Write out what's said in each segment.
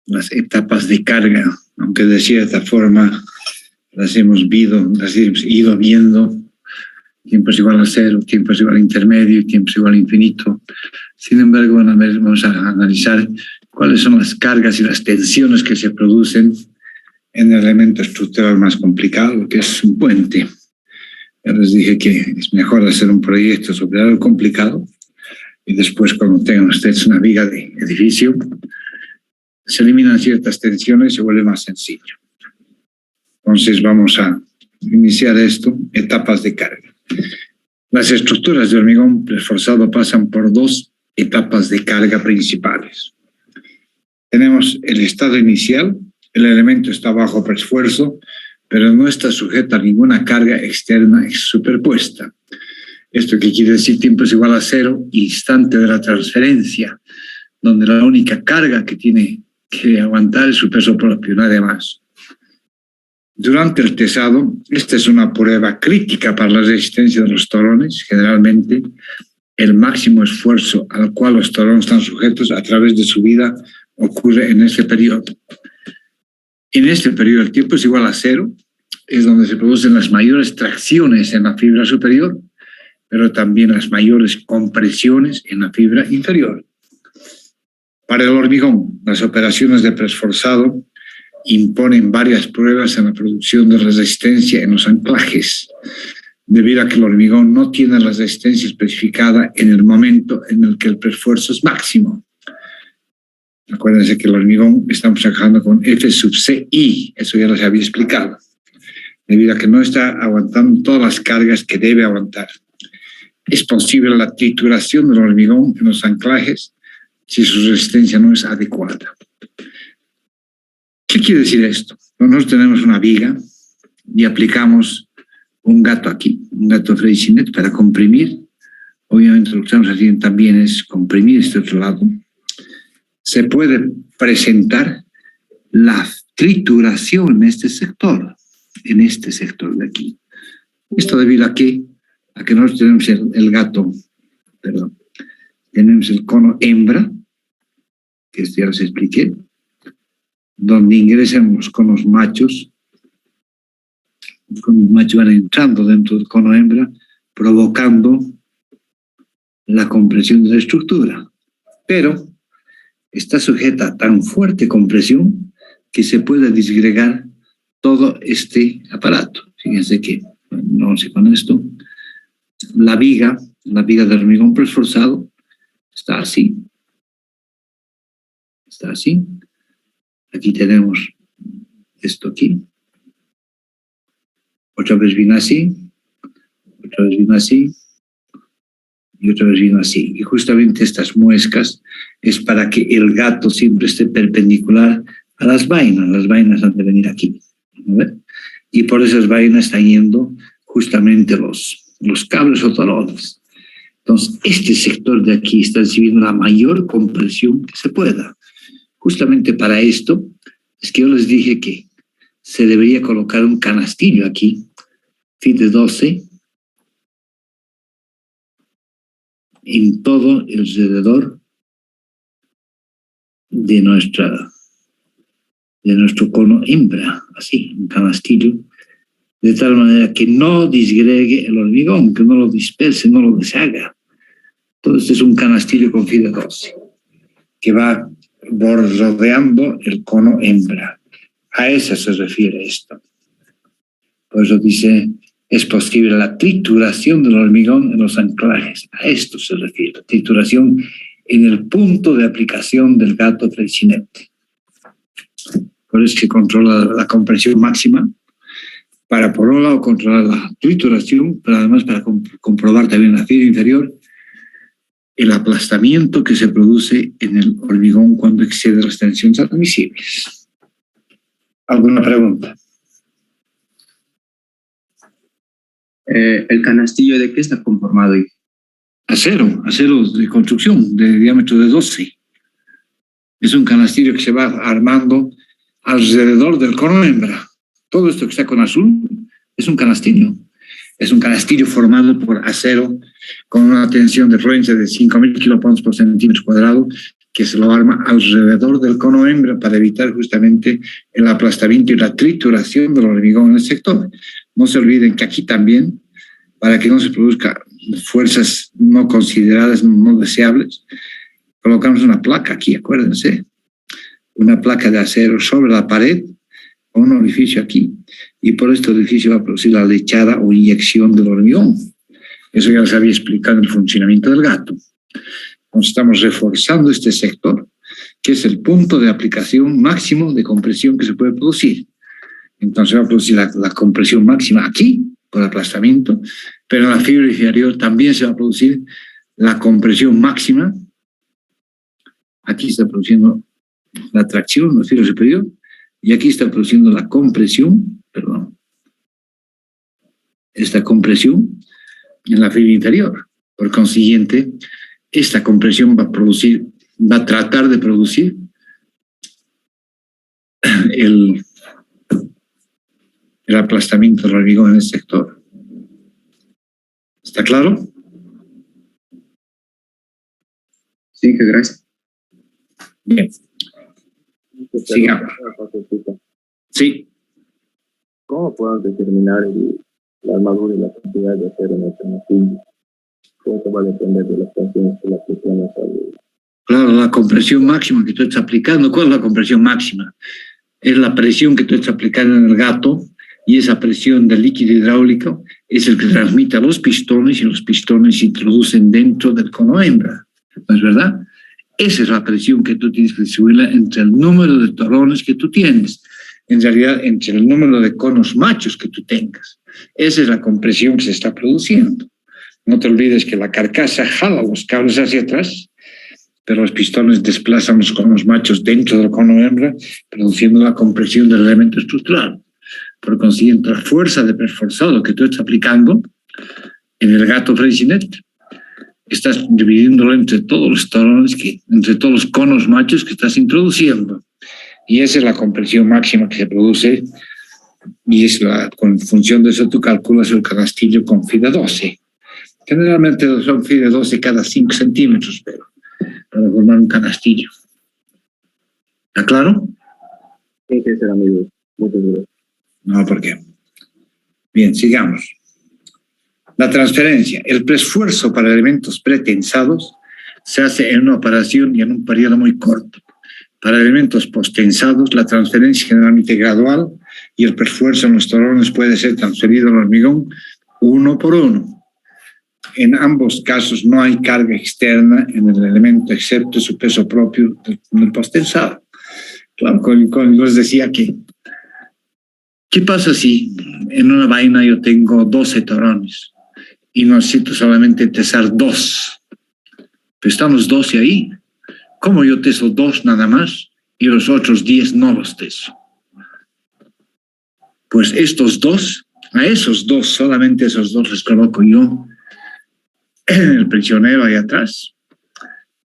las etapas de carga, aunque de cierta forma las hemos ido viendo. Tiempo es igual a cero, tiempo es igual a intermedio, tiempo es igual a infinito. Sin embargo, vamos a analizar cuáles son las cargas y las tensiones que se producen en el elemento estructural más complicado, que es un puente. Ya les dije que es mejor hacer un proyecto sobre algo complicado y después, cuando tengan ustedes una viga de edificio, se eliminan ciertas tensiones y se vuelve más sencillo. Entonces vamos a iniciar esto, etapas de carga. Las estructuras de hormigón reforzado pasan por dos etapas de carga principales. Tenemos el estado inicial, el elemento está bajo esfuerzo, pero no está sujeto a ninguna carga externa superpuesta. ¿Esto qué quiere decir? Tiempo es igual a cero, instante de la transferencia, donde la única carga que tiene que aguantar es su peso propio, nada más. Durante el tesado, esta es una prueba crítica para la resistencia de los torones. Generalmente, el máximo esfuerzo al cual los torones están sujetos a través de su vida ocurre en este periodo. En este periodo el tiempo es igual a cero, es donde se producen las mayores tracciones en la fibra superior, pero también las mayores compresiones en la fibra inferior. Para el hormigón, las operaciones de preesforzado imponen varias pruebas en la producción de resistencia en los anclajes, debido a que el hormigón no tiene la resistencia especificada en el momento en el que el preesfuerzo es máximo. Acuérdense que el hormigón estamos trabajando con F sub CI, eso ya les había explicado, debido a que no está aguantando todas las cargas que debe aguantar. Es posible la trituración del hormigón en los anclajes si su resistencia no es adecuada. ¿Qué quiere decir esto? Nosotros tenemos una viga y aplicamos un gato aquí, un gato Freycinet para comprimir. Obviamente lo que estamos haciendo también es comprimir este otro lado. Se puede presentar la trituración en este sector de aquí. Esto debido a que nosotros tenemos tenemos el cono hembra, que ya les expliqué, donde ingresan los conos machos. Los conos machos van entrando dentro del cono hembra, provocando la compresión de la estructura. Pero está sujeta a tan fuerte compresión que se puede disgregar todo este aparato. Fíjense que, no sé con esto, la viga de hormigón preesforzado está así. Está así. Aquí tenemos esto aquí. Otra vez vino así. Otra vez vino así. Y otra vez vino así. Y justamente estas muescas es para que el gato siempre esté perpendicular a las vainas. Las vainas han de venir aquí. ¿Ver? Y por esas vainas están yendo justamente los cables o torones. Entonces, este sector de aquí está recibiendo la mayor compresión que se pueda. Justamente para esto es que yo les dije que se debería colocar un canastillo aquí, FIDE 12, en todo el alrededor de nuestro cono hembra, así, un canastillo, de tal manera que no disgregue el hormigón, que no lo disperse, no lo deshaga. Entonces es un canastillo con FIDE 12, que va rodeando el cono hembra. A eso se refiere esto. Por eso dice, es posible la trituración del hormigón en los anclajes. A esto se refiere, trituración en el punto de aplicación del gato Freycinet. Por eso se controla la compresión máxima, para por un lado controlar la trituración, pero además para comprobar también la fibra inferior, el aplastamiento que se produce en el hormigón cuando excede las tensiones admisibles. ¿Alguna pregunta? ¿El canastillo de qué está conformado? Acero de construcción, de diámetro de 12. Es un canastillo que se va armando alrededor del cono hembra. Todo esto que está con azul es un canastillo. Es un canastillo formado por acero con una tensión de referencia de 5.000 kilopascals por centímetro cuadrado, que se lo arma alrededor del cono hembra para evitar justamente el aplastamiento y la trituración del hormigón en el sector. No se olviden que aquí también, para que no se produzcan fuerzas no consideradas, no deseables, colocamos una placa aquí, acuérdense, una placa de acero sobre la pared o un orificio aquí, y por este orificio va a producir la lechada o inyección del hormigón. Eso ya les había explicado en el funcionamiento del gato. Entonces estamos reforzando este sector, que es el punto de aplicación máximo de compresión que se puede producir. Entonces va a producir la compresión máxima aquí, por aplastamiento, pero en la fibra inferior también se va a producir la compresión máxima. Aquí está produciendo la tracción, la fibra superior, y aquí está produciendo la compresión, esta compresión en la fibra inferior. Por consiguiente, esta compresión va a tratar de producir el aplastamiento del hormigón en el sector. ¿Está claro? Sí, que gracias. Bien. Sigamos. Sí. ¿Cómo podemos determinar la armadura y la cantidad de acero en el canastillo? ¿Cómo va a depender de las presiones que le aplicamos al... Claro, la compresión máxima que tú estás aplicando. ¿Cuál es la compresión máxima? Es la presión que tú estás aplicando en el gato, y esa presión del líquido hidráulico es el que transmite a los pistones, y los pistones se introducen dentro del cono hembra. ¿No es verdad? Esa es la presión que tú tienes que distribuirla entre el número de torones que tú tienes, en realidad entre el número de conos machos que tú tengas. Esa es la compresión que se está produciendo. No te olvides que la carcasa jala los cables hacia atrás, pero los pistones desplazan los conos machos dentro del cono hembra, produciendo la compresión del elemento estructural. Por consiguiente, la fuerza de perforzado que tú estás aplicando en el gato Freycinet, estás dividiéndolo entre todos los torones, entre todos los conos machos que estás introduciendo. Y esa es la compresión máxima que se produce, y es con función de eso tú calculas el canastillo con FI de 12. Generalmente son FI de 12 cada 5 centímetros, pero para formar un canastillo. ¿Está claro? Sí, que será amigo. Muchas gracias. No, ¿por qué? Bien, sigamos. La transferencia. El preesfuerzo para elementos pretensados se hace en una operación y en un periodo muy corto. Para elementos postensados, la transferencia es generalmente gradual, y el preesfuerzo en los torones puede ser transferido al hormigón uno por uno. En ambos casos no hay carga externa en el elemento, excepto su peso propio del postensado. Claro, les decía que, ¿qué pasa si en una vaina yo tengo 12 torones y necesito solamente tesar 2? Pues están los 12 ahí. ¿Cómo yo teso 2 nada más y los otros 10 no los teso? Pues estos 2, a esos 2, solamente esos 2 les coloco yo en el prisionero ahí atrás,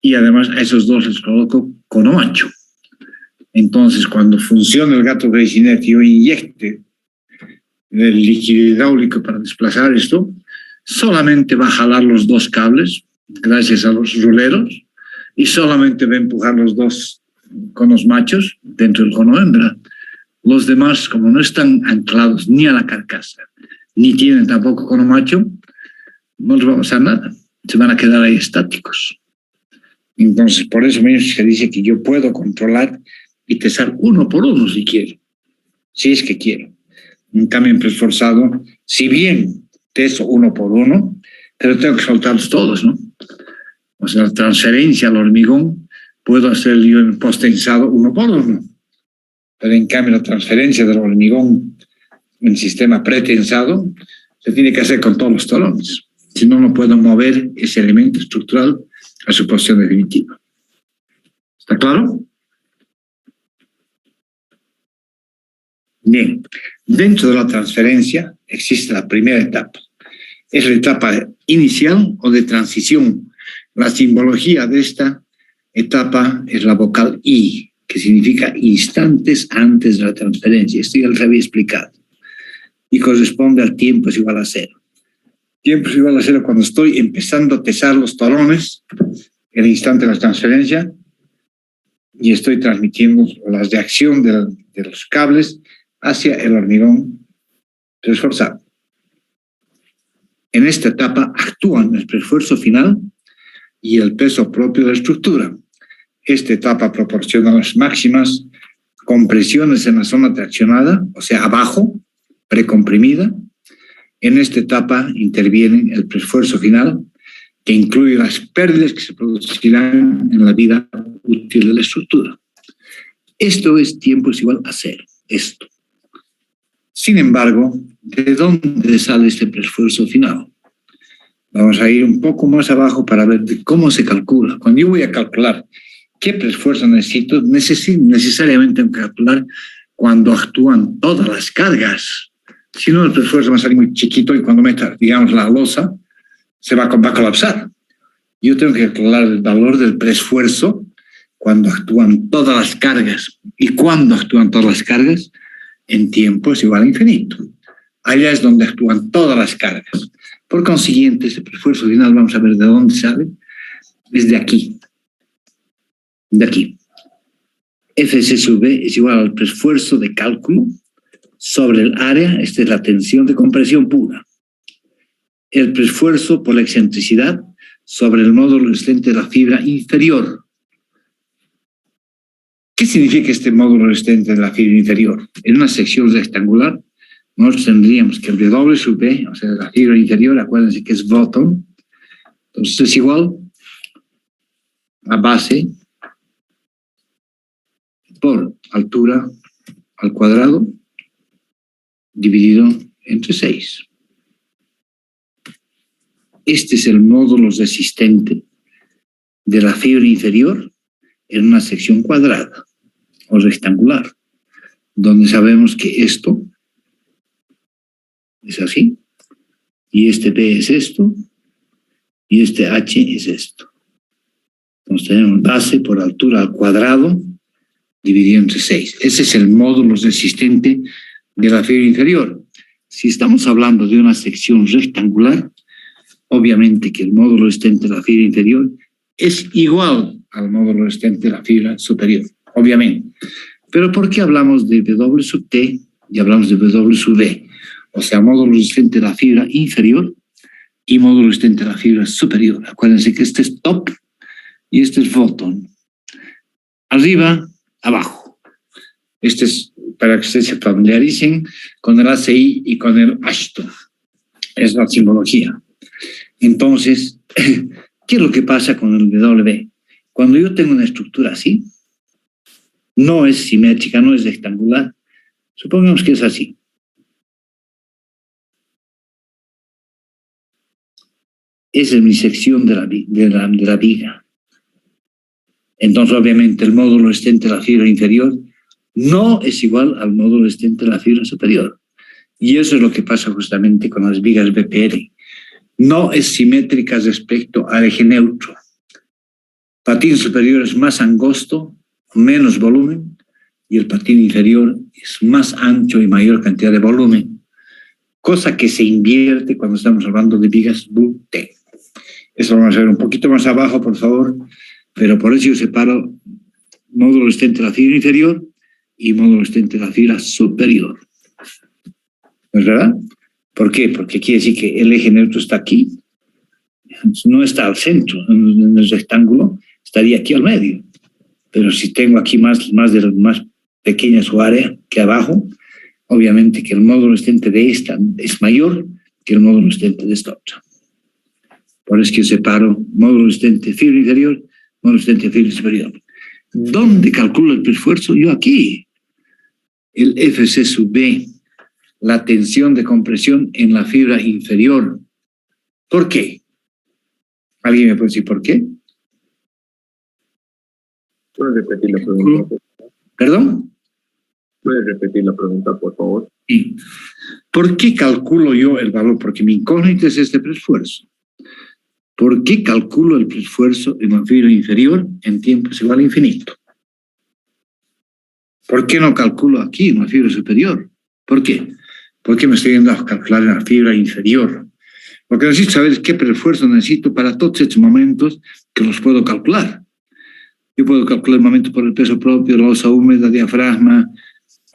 y además a esos 2 les coloco cono ancho. Entonces, cuando funcione el gato Freycinet y yo inyecte el líquido hidráulico para desplazar esto, solamente va a jalar los 2 cables, gracias a los ruleros, y solamente va a empujar los 2 conos machos dentro del cono hembra. Los demás, como no están anclados ni a la carcasa, ni tienen tampoco cono macho, no les va a pasar nada, se van a quedar ahí estáticos. Entonces, por eso mismo se dice que yo puedo controlar y tesar uno por uno si quiero, si es que quiero. En cambio, en preesforzado, si bien teso uno por uno, pero tengo que soltarlos todos, ¿no? O sea, la transferencia al hormigón puedo hacer yo en postensado uno por uno, pero en cambio la transferencia del hormigón en sistema pretensado se tiene que hacer con todos los torones. Si no, no puedo mover ese elemento estructural a su posición definitiva. ¿Está claro? Bien, dentro de la transferencia existe la primera etapa. Es la etapa inicial o de transición. La simbología de esta etapa es la vocal I, que significa instantes antes de la transferencia. Esto ya les había explicado. Y corresponde al tiempo es igual a 0. Tiempo es igual a 0 cuando estoy empezando a tesar los torones, el instante de la transferencia, y estoy transmitiendo las de acción de los cables hacia el hormigón esforzado. En esta etapa actúan el esfuerzo final y el peso propio de la estructura. Esta etapa proporciona las máximas compresiones en la zona traccionada, o sea, abajo, precomprimida. En esta etapa interviene el esfuerzo final, que incluye las pérdidas que se producirán en la vida útil de la estructura. Esto es tiempo es igual a cero, esto. Sin embargo, ¿de dónde sale este esfuerzo final? Vamos a ir un poco más abajo para ver de cómo se calcula. Cuando yo voy a calcular qué esfuerzo necesito necesariamente calcular cuando actúan todas las cargas. Si no, el esfuerzo va a salir muy chiquito y cuando meta, digamos, la losa, va a colapsar. Yo tengo que calcular el valor del preesfuerzo cuando actúan todas las cargas. ¿Y cuándo actúan todas las cargas? En tiempo es igual a infinito. Allá es donde actúan todas las cargas. Por consiguiente, ese esfuerzo final, vamos a ver de dónde sale, es de aquí. De aquí. Fc sub B es igual al esfuerzo de cálculo sobre el área, esta es la tensión de compresión pura. El esfuerzo por la excentricidad sobre el módulo resistente de la fibra inferior. ¿Qué significa este módulo resistente de la fibra inferior? En una sección rectangular, nosotros tendríamos que el W sub B, o sea, la fibra inferior, acuérdense que es bottom, entonces es igual a base por altura al cuadrado dividido entre 6. Este es el módulo resistente de la fibra inferior en una sección cuadrada o rectangular, donde sabemos que esto es así, y este P es esto, y este H es esto. Entonces tenemos base por altura al cuadrado dividido entre 6. Ese es el módulo resistente de la fibra inferior. Si estamos hablando de una sección rectangular, obviamente que el módulo resistente de la fibra inferior es igual al módulo resistente de la fibra superior, obviamente. Pero ¿por qué hablamos de W sub T y hablamos de W sub B? O sea, módulo resistente de la fibra inferior y módulo resistente de la fibra superior. Acuérdense que este es top y este es bottom. Arriba, abajo. Este es para que ustedes se familiaricen con el ACI y con el Ashton. Es la simbología. Entonces, ¿qué es lo que pasa con el W? Cuando yo tengo una estructura así, no es simétrica, no es rectangular. Supongamos que es así. Esa es mi sección de la viga. Entonces, obviamente, el módulo resistente de la fibra inferior no es igual al módulo resistente de la fibra superior. Y eso es lo que pasa justamente con las vigas BPR. No es simétrica respecto al eje neutro. Patín superior es más angosto, menos volumen, y el patín inferior es más ancho y mayor cantidad de volumen, cosa que se invierte cuando estamos hablando de vigas BUT. Eso lo vamos a ver un poquito más abajo, por favor, pero por eso yo separo módulo resistente de la fibra inferior y módulo resistente de la fibra superior. ¿No es verdad? ¿Por ququé? Porque quiere decir que el eje neutro está aquí, no está al centro, en el rectángulo, estaría aquí al medio. Pero si tengo aquí más pequeña su área que abajo, obviamente que el módulo resistente de esta es mayor que el módulo resistente de esta otra. Por eso que yo separo módulo resistente de fibra inferior, módulo resistente de fibra superior. ¿Dónde calculo el esfuerzo? Yo aquí. El Fc sub B, la tensión de compresión en la fibra inferior. ¿Por qué? ¿Alguien me puede decir por qué? ¿Puedes repetir la pregunta? ¿Perdón? ¿Puedes repetir la pregunta, por favor? Sí. ¿Por qué calculo yo el valor? Porque mi incógnita es este esfuerzo. ¿Por qué calculo el esfuerzo en la fibra inferior en tiempos igual a infinito? ¿Por qué no calculo aquí en la fibra superior? ¿Por qué? ¿Por qué me estoy yendo a calcular en la fibra inferior? Lo que necesito saber es qué esfuerzo necesito para todos estos momentos que los puedo calcular. Yo puedo calcular el momento por el peso propio, la losa húmeda, diafragma,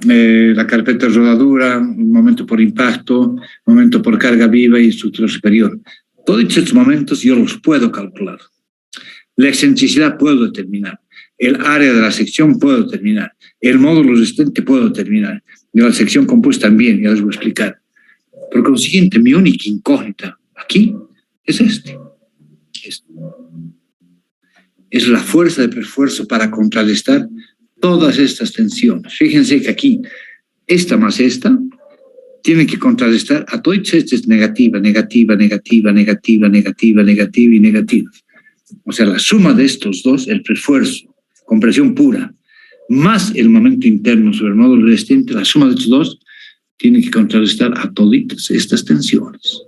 la carpeta de rodadura, un momento por impacto, momento por carga viva y estructura superior. Todos estos momentos yo los puedo calcular. La excentricidad puedo determinar. El área de la sección puedo determinar. El módulo resistente puedo determinar. Y la sección compuesta también, ya les voy a explicar. Por consiguiente, mi única incógnita aquí es este. Es la fuerza de preesfuerzo para contrarrestar todas estas tensiones. Fíjense que aquí, esta más esta, tiene que contrarrestar a todas estas negativa y negativa. O sea, la suma de estos dos, el preesfuerzo, con presión pura, más el momento interno sobre el módulo resistente, la suma de estos dos tiene que contrarrestar a todas estas tensiones.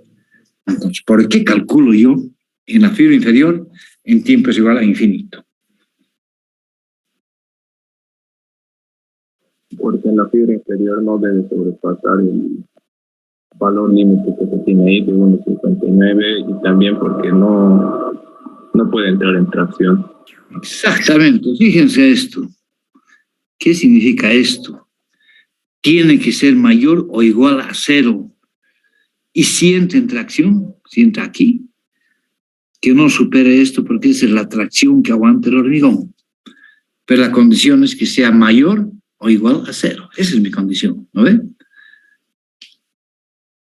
Entonces, ¿por qué calculo yo en la fibra inferior en tiempo es igual a infinito? Porque en la fibra inferior no debe sobrepasar el valor límite que se tiene ahí de 1,59 y también porque no puede entrar en tracción. Exactamente, fíjense esto. ¿Qué significa esto? Tiene que ser mayor o igual a 0. Y si entra en tracción, si entra aquí, que no supere esto porque esa es la tracción que aguanta el hormigón. Pero la condición es que sea mayor o igual a 0. Esa es mi condición, ¿no ven?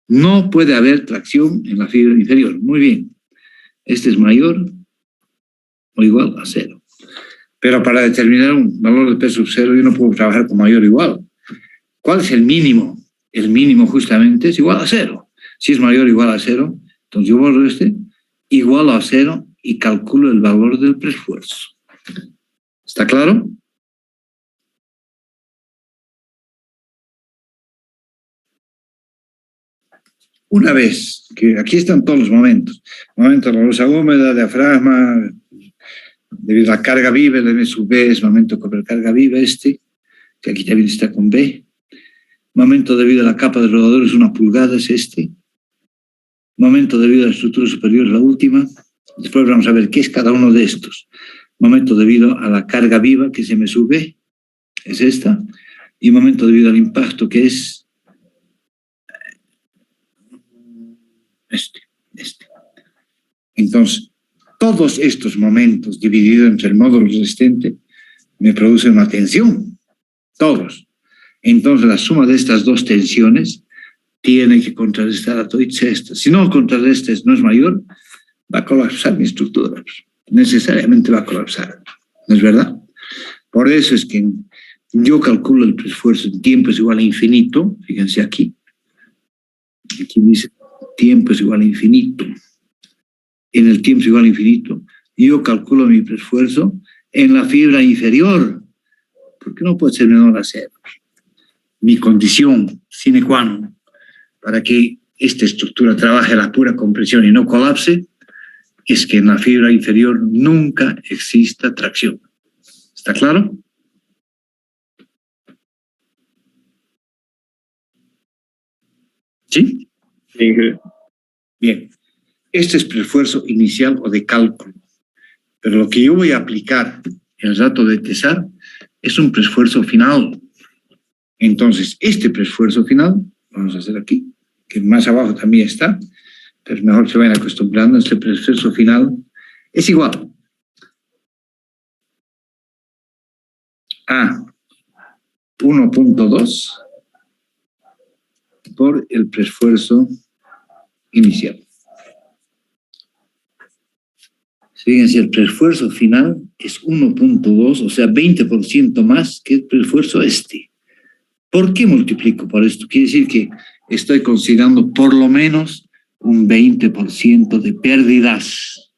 No puede haber tracción en la fibra inferior. Muy bien. Este es mayor o igual a 0. Pero para determinar un valor de P sub 0 yo no puedo trabajar con mayor o igual. ¿Cuál es el mínimo? El mínimo justamente es igual a 0. Si es mayor o igual a 0, entonces yo borro este igual a 0 y calculo el valor del preesfuerzo. ¿Está claro? Una vez que aquí están todos los momentos, momento de la losa húmeda, diafragma, debido a la carga viva, el M sub B es momento con carga viva que aquí también está con B. Momento debido a la capa de rodador es 1 pulgada, es este. Momento debido a la estructura superior, la última. Después vamos a ver qué es cada uno de estos. Momento debido a la carga viva, que es M sub B, es esta. Y momento debido al impacto, que es este. Entonces, todos estos momentos divididos entre el módulo resistente me producen una tensión. Todos. Entonces, la suma de estas dos tensiones tiene que contrarrestar a todas estas. Si no contrarresta no es mayor, va a colapsar mi estructura. Necesariamente va a colapsar. ¿No es verdad? Por eso es que yo calculo el preesfuerzo en tiempo es igual a infinito. Fíjense aquí. Aquí dice tiempo es igual a infinito. En el tiempo es igual a infinito. Yo calculo mi preesfuerzo en la fibra inferior. ¿Por qué no puede ser menor a 0? Mi condición sine qua non para que esta estructura trabaje a la pura compresión y no colapse es que en la fibra inferior nunca exista tracción. ¿Está claro? ¿Sí? Sí. Bien. Este es preesfuerzo inicial o de cálculo. Pero lo que yo voy a aplicar en el rato de tesar es un preesfuerzo final. Entonces, este preesfuerzo final, vamos a hacer aquí, que más abajo también está, pero mejor se vayan acostumbrando, este preesfuerzo final es igual a 1.2 por el preesfuerzo inicial. Fíjense, el preesfuerzo final es 1.2, o sea, 20% más que el preesfuerzo este. ¿Por qué multiplico por esto? Quiere decir que estoy considerando por lo menos un 20% de pérdidas.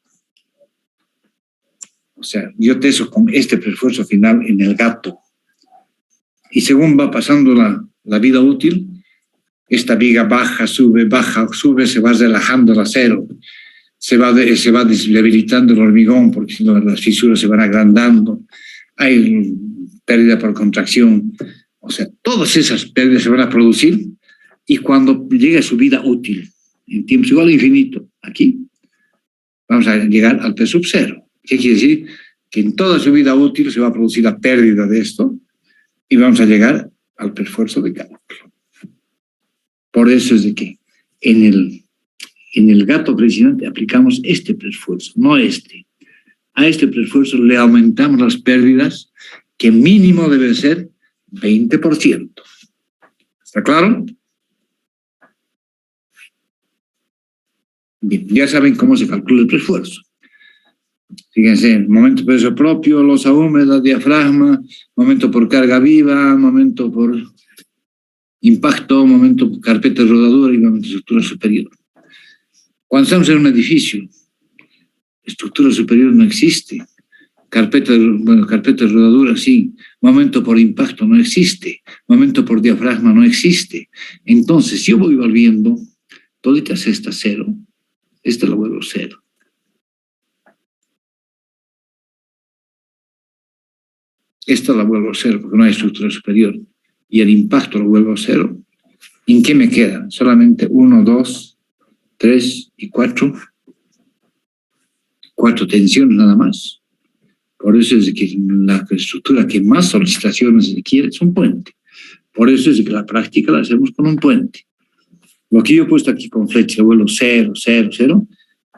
O sea, yo teso con este preesfuerzo final en el gato. Y según va pasando la vida útil, esta viga baja, sube, se va relajando el acero, se va debilitando el hormigón porque si no las fisuras se van agrandando, hay pérdida por contracción. O sea, todas esas pérdidas se van a producir y cuando llegue a su vida útil, en tiempo igual a infinito, aquí, vamos a llegar al P sub 0. ¿Qué quiere decir? que en toda su vida útil se va a producir la pérdida de esto y vamos a llegar al preesfuerzo de cálculo. Por eso es de que en el gato precisamente aplicamos este preesfuerzo, no este. A este preesfuerzo le aumentamos las pérdidas, que mínimo debe ser 20%. ¿Está claro? Bien, ya saben cómo se calcula el preesfuerzo. Fíjense, momento por peso propio, losa húmeda, diafragma, momento por carga viva, momento por impacto, momento por carpeta de rodadura y momento de estructura superior. Cuando estamos en un edificio, estructura superior no existe. Carpeta de rodadura sí. Momento por impacto no existe. Momento por diafragma no existe. Entonces, si yo voy volviendo, todita esta cero, esta la vuelvo cero. Esta la vuelvo cero porque no hay estructura superior. Y el impacto lo vuelvo cero. ¿En qué me queda? Solamente 1, 2, 3 y 4. 4 tensiones nada más. Por eso es que la estructura que más solicitaciones requiere es un puente. Por eso es que la práctica la hacemos con un puente. Lo que yo he puesto aquí con flecha, vuelo 0, 0, 0,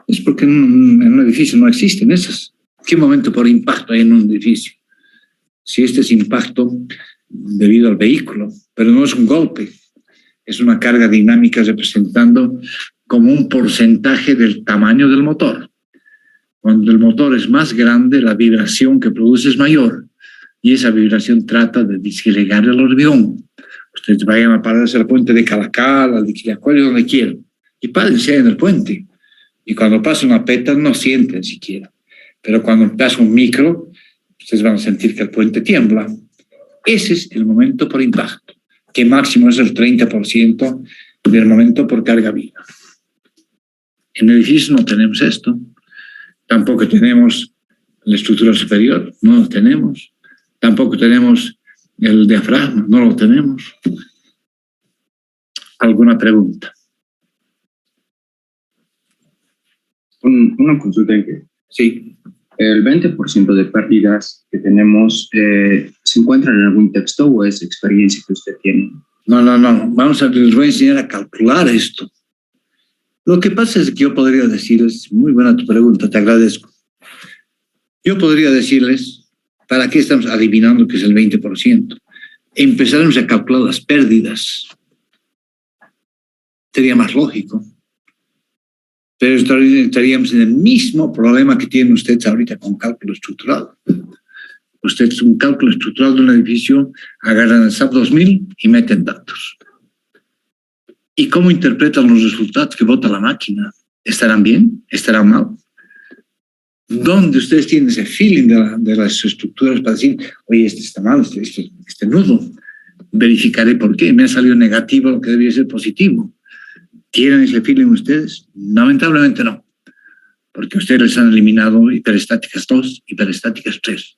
es porque en un edificio no existen esas. ¿Qué momento por impacto hay en un edificio? Si este es impacto debido al vehículo, pero no es un golpe, es una carga dinámica representando como un porcentaje del tamaño del motor. Cuando el motor es más grande, la vibración que produce es mayor y esa vibración trata de disgregar el hormigón. Ustedes vayan a pararse al puente de Calacal, al de Quillacollo, donde quieran, y párense en el puente. Y cuando pasa una peta no sienten siquiera. Pero cuando pasa un micro, ustedes van a sentir que el puente tiembla. Ese es el momento por impacto, que máximo es el 30% del momento por carga viva. En edificios no tenemos esto. Tampoco tenemos la estructura superior, no lo tenemos. Tampoco tenemos el diafragma, no lo tenemos. ¿Alguna pregunta? Una consulta en que Sí. el 20% de pérdidas que tenemos, ¿se encuentra en algún texto o es experiencia que usted tiene? No. Les voy a enseñar a calcular esto. Lo que pasa es que yo podría decirles, muy buena tu pregunta, te agradezco. Yo podría decirles, ¿para qué estamos adivinando que es el 20%? Empezaremos a calcular las pérdidas. Sería más lógico. Pero estaríamos en el mismo problema que tienen ustedes ahorita con cálculo estructural. Ustedes un cálculo estructural de un edificio, agarran el SAP 2000 y meten datos. ¿Y cómo interpretan los resultados que bota la máquina? ¿Estarán bien? ¿Estarán mal? ¿Dónde ustedes tienen ese feeling de las estructuras para decir, oye, este está mal, este nudo? Verificaré por qué. Me ha salido negativo lo que debería ser positivo. ¿Tienen ese feeling ustedes? Lamentablemente no. Porque ustedes les han eliminado hiperestáticas 2, hiperestáticas 3.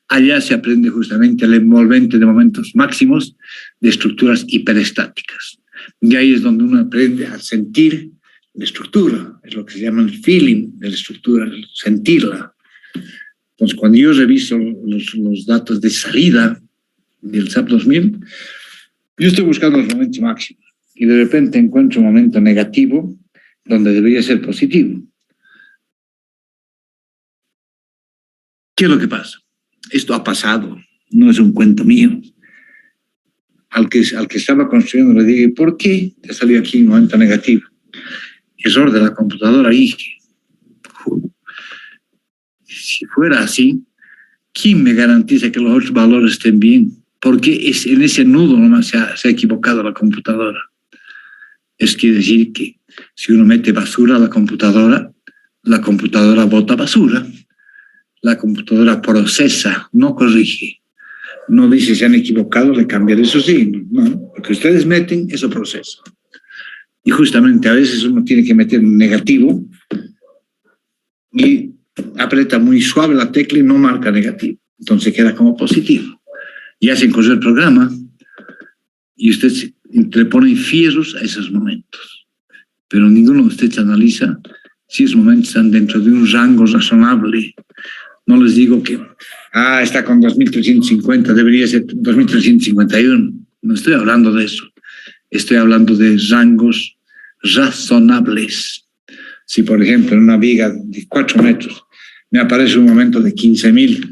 Allá se aprende justamente el envolvente de momentos máximos de estructuras hiperestáticas. Y ahí es donde uno aprende a sentir la estructura, es lo que se llama el feeling de la estructura, el sentirla. Entonces, cuando yo reviso los datos de salida del SAP 2000, yo estoy buscando los momentos máximos y de repente encuentro un momento negativo donde debería ser positivo. ¿Qué es lo que pasa? Esto ha pasado, no es un cuento mío. Al que estaba construyendo le dije, ¿por qué te salió aquí un momento negativo? Error de la computadora, dije. Si fuera así, ¿quién me garantiza que los otros valores estén bien? Porque en ese nudo nomás se ha equivocado la computadora. Es quiere decir que si uno mete basura a la computadora bota basura. La computadora procesa, no corrige. No dice se han equivocado, le cambiaré su signo. No, lo que ustedes meten, eso procesa. Y justamente a veces uno tiene que meter un negativo y aprieta muy suave la tecla y no marca negativo. Entonces queda como positivo. Y hacen correr el programa y ustedes le ponen fierros a esos momentos. Pero ninguno de ustedes analiza si esos momentos están dentro de un rango razonable No les digo que, está con 2.350, debería ser 2.351. No estoy hablando de eso. Estoy hablando de rangos razonables. Si, por ejemplo, en una viga de 4 metros me aparece un momento de 15.000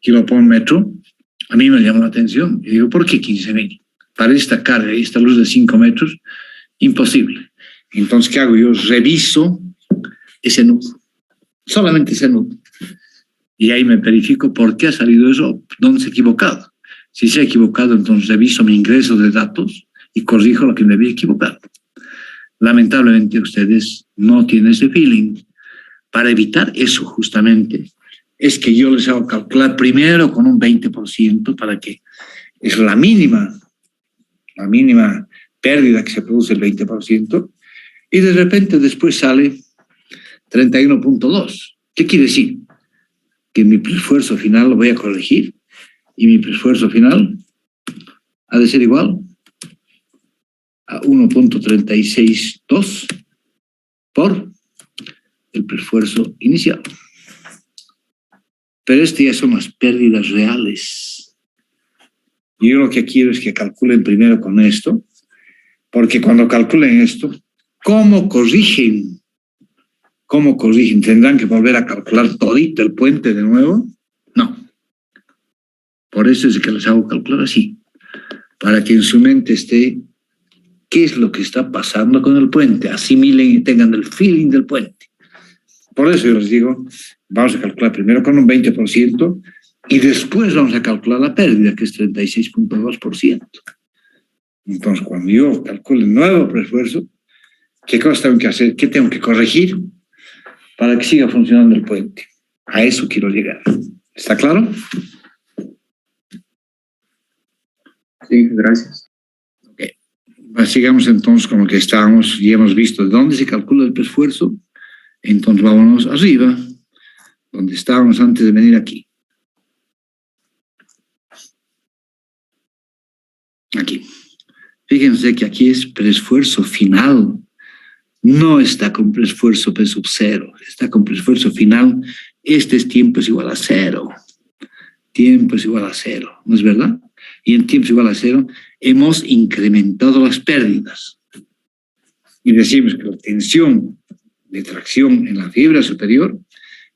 kilo por metro, a mí me llama la atención. Y digo, ¿por qué 15.000? Para esta carga y esta luz de 5 metros, imposible. Entonces, ¿qué hago? Yo reviso ese nudo, solamente ese nudo. Y ahí me verifico por qué ha salido eso, dónde se ha equivocado. Si se ha equivocado, entonces reviso mi ingreso de datos y corrijo lo que me había equivocado. Lamentablemente ustedes no tienen ese feeling. Para evitar eso justamente es que yo les hago calcular primero con un 20% para que es la mínima pérdida que se produce el 20%, y de repente después sale 31.2. ¿Qué quiere decir? Que mi esfuerzo final lo voy a corregir y mi esfuerzo final ha de ser igual a 1.362 por el esfuerzo inicial. Pero ya son las pérdidas reales. Y yo lo que quiero es que calculen primero con esto, porque cuando calculen esto, ¿cómo corrigen? ¿Cómo corrigen? ¿Tendrán que volver a calcular todito el puente de nuevo? No. Por eso es que les hago calcular así, para que en su mente esté qué es lo que está pasando con el puente, asimilen y tengan el feeling del puente. Por eso yo les digo, vamos a calcular primero con un 20% y después vamos a calcular la pérdida, que es 36.2%. Entonces, cuando yo calcule el nuevo preesfuerzo, ¿qué cosas tengo que hacer? ¿Qué tengo que corregir para que siga funcionando el puente? A eso quiero llegar. ¿Está claro? Sí, gracias. Ok. Sigamos entonces con lo que estábamos y hemos visto de dónde se calcula el preesfuerzo. Entonces vámonos arriba, donde estábamos antes de venir aquí. Aquí. Fíjense que aquí es preesfuerzo final. No está con preesfuerzo P sub 0, está con preesfuerzo final. Este es tiempo es igual a 0. Tiempo es igual a 0, ¿no es verdad? Y en tiempo es igual a 0 hemos incrementado las pérdidas. Y decimos que la tensión de tracción en la fibra superior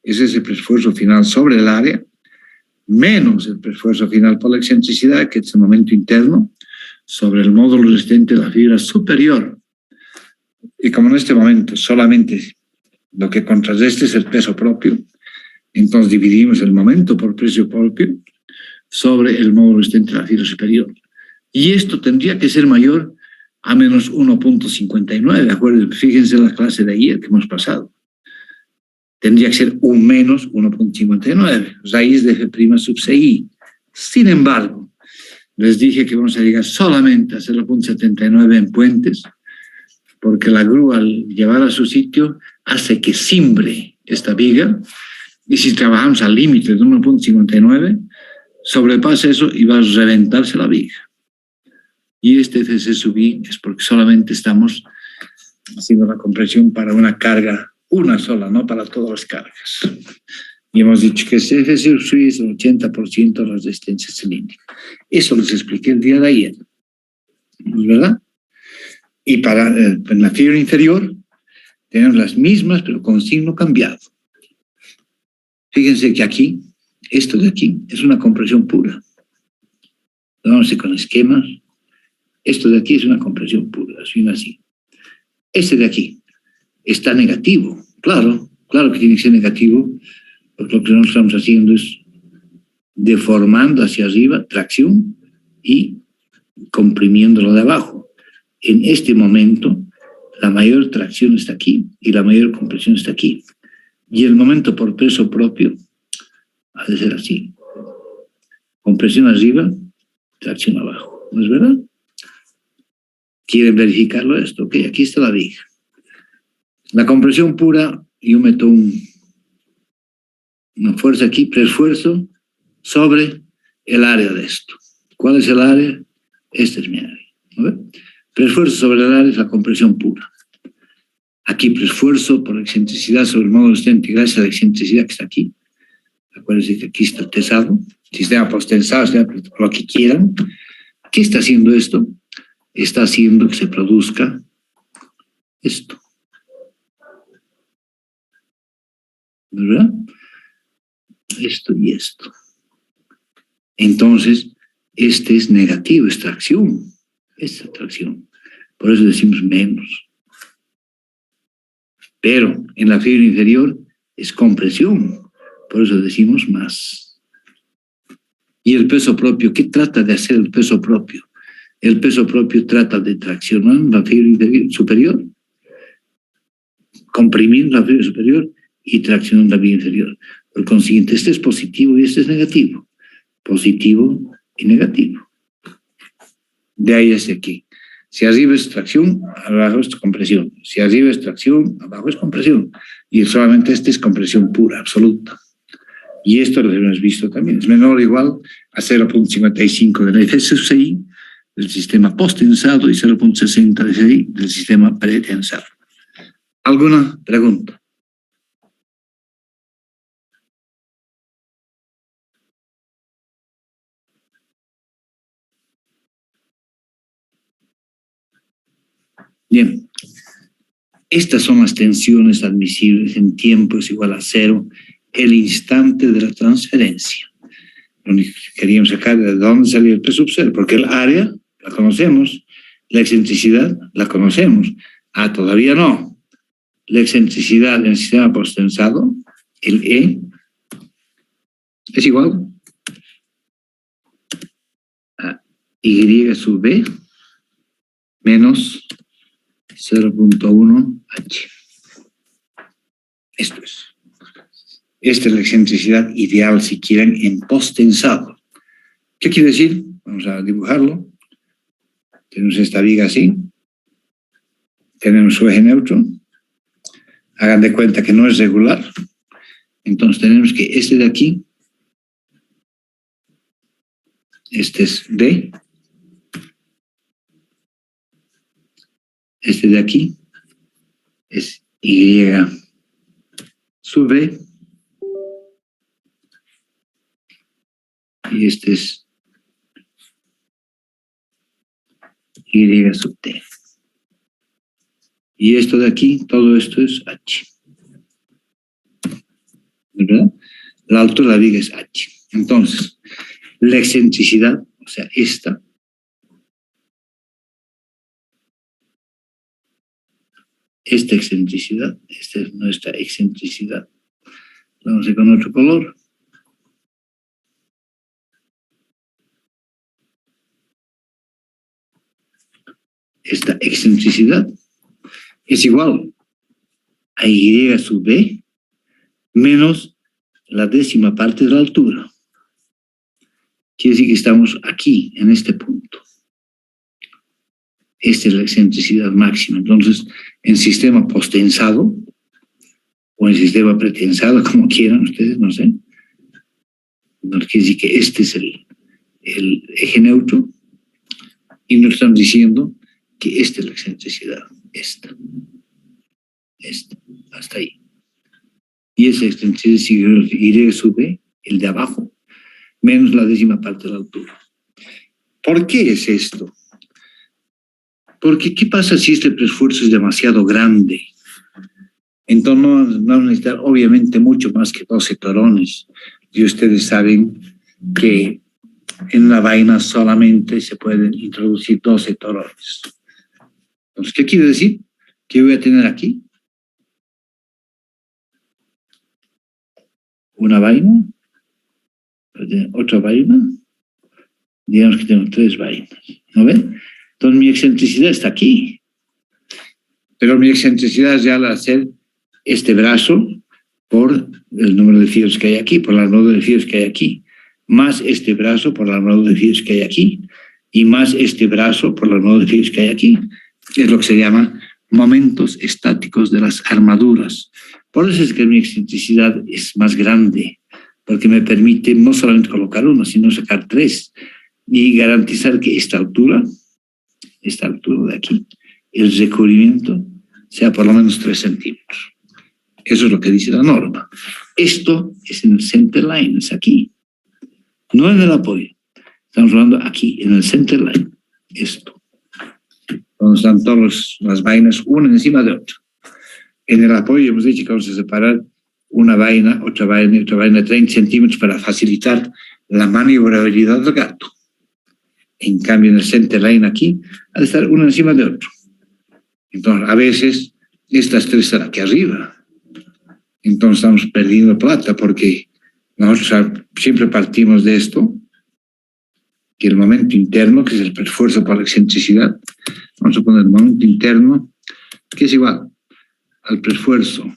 es ese preesfuerzo final sobre el área, menos el preesfuerzo final por la excentricidad, que es el momento interno, sobre el módulo resistente de la fibra superior. Y como en este momento solamente lo que contrarresta es el peso propio, entonces dividimos el momento por peso propio sobre el módulo resistente de la fibra superior. Y esto tendría que ser mayor a menos 1.59, acuérdense, fíjense en la clase de ayer que hemos pasado. Tendría que ser un menos 1.59, raíz de F' sub CI. Sin embargo, les dije que vamos a llegar solamente a 0.79 en puentes, porque la grúa al llevar a su sitio hace que cimbre esta viga, y si trabajamos al límite de 1.59, sobrepasa eso y va a reventarse la viga. Y este FC sub I es porque solamente estamos haciendo la compresión para una carga, una sola, no para todas las cargas. Y hemos dicho que ese FC sub I es el 80% de la resistencia cilíndrica. Eso les expliqué el día de ayer, ¿no es verdad? Y para en la fibra inferior tenemos las mismas, pero con signo cambiado. Fíjense que aquí, esto de aquí, es una compresión pura. Vamos a ir con esquemas. Esto de aquí es una compresión pura, así. Este de aquí está negativo. Claro que tiene que ser negativo, porque lo que nosotros estamos haciendo es deformando hacia arriba, tracción, y comprimiéndolo de abajo. En este momento, la mayor tracción está aquí y la mayor compresión está aquí. Y el momento por peso propio ha de ser así. Compresión arriba, tracción abajo. ¿No es verdad? ¿Quieren verificarlo esto? Ok, aquí está la viga. La compresión pura, yo meto una fuerza aquí, preesfuerzo, sobre el área de esto. ¿Cuál es el área? Este es mi área. ¿No? Preesfuerzo sobre el área es la compresión pura. Aquí preesfuerzo por excentricidad sobre el módulo resistente, gracias a la excentricidad que está aquí. Acuérdense que aquí está tensado, sistema posttensado, lo que quieran. ¿Qué está haciendo esto? Está haciendo que se produzca esto. ¿Verdad? Esto y esto. Entonces, este es negativo, es tracción. Esta tracción. Por eso decimos menos. Pero en la fibra inferior es compresión. Por eso decimos más. Y el peso propio, ¿qué trata de hacer el peso propio? El peso propio trata de traccionar la fibra superior, comprimir la fibra superior y traccionar la fibra inferior. Por consiguiente, este es positivo y este es negativo. Positivo y negativo. De ahí hacia aquí. Si arriba es tracción, abajo es compresión. Si arriba es tracción, abajo es compresión. Y solamente este es compresión pura, absoluta. Y esto lo hemos visto también. Es menor o igual a 0.55 de la FSI del sistema posttensado y 0.66 del sistema pretensado. ¿Alguna pregunta? Bien. Estas son las tensiones admisibles en tiempo es igual a 0, el instante de la transferencia. Lo único que queríamos sacar de dónde salía el P sub 0, porque el área la conocemos, la excentricidad la conocemos. Ah, todavía no. La excentricidad en el sistema posttensado, el E, es igual a Y sub B menos 0.1 H. Esto es. Esta es la excentricidad ideal, si quieren, en posttensado. ¿Qué quiere decir? Vamos a dibujarlo. Tenemos esta viga así. Tenemos su eje neutro. Hagan de cuenta que no es regular. Entonces tenemos que este de aquí, este es D. Este de aquí es Y sub B. Y este es Y sub T. Y esto de aquí, todo esto es H. ¿Verdad? La altura de la viga es H. Entonces, la excentricidad, o sea, esta excentricidad, esta es nuestra excentricidad. Vamos a ir con otro color. Esta excentricidad es igual a Y sub B menos la décima parte de la altura. Quiere decir que estamos aquí, en este punto. Esta es la excentricidad máxima. Entonces, en sistema posttensado, o en sistema pretensado, como quieran ustedes, no sé. Nos quiere decir que este es el eje neutro, y nos están diciendo que esta es la excentricidad, esta, hasta ahí. Y esa excentricidad es Y sub B, el de abajo, menos la décima parte de la altura. ¿Por qué es esto? Porque, ¿qué pasa si este esfuerzo es demasiado grande? Entonces no vamos a necesitar, obviamente, mucho más que 12 torones. Y ustedes saben que en una vaina solamente se pueden introducir 12 torones. Entonces, ¿qué quiere decir? ¿Qué voy a tener aquí? Una vaina, otra vaina, digamos que tengo 3 vainas, ¿no ven? Entonces mi excentricidad está aquí, pero mi excentricidad ya la hacer este brazo por el número de fibras que hay aquí, por la número de fibras que hay aquí, más este brazo por la número de fibras que hay aquí, y más este brazo por la número de fibras que hay aquí. Es lo que se llama momentos estáticos de las armaduras. Por eso es que mi excentricidad es más grande, porque me permite no solamente colocar uno, sino sacar 3 y garantizar que esta altura de aquí, el recubrimiento sea por lo menos 3 centímetros. Eso es lo que dice la norma. Esto es en el center line, es aquí. No en el apoyo. Estamos hablando aquí, en el center line. Esto. Donde están todas las vainas, una encima de otra. En el apoyo hemos dicho que vamos a separar una vaina, otra vaina, 30 centímetros para facilitar la maniobrabilidad del gato. En cambio, en el center line aquí, ha de estar una encima de otro. Entonces, a veces, estas tres están aquí arriba. Entonces, estamos perdiendo plata porque nosotros siempre partimos de esto, que el momento interno, que es el esfuerzo por la excentricidad, vamos a poner el momento interno, que es igual al esfuerzo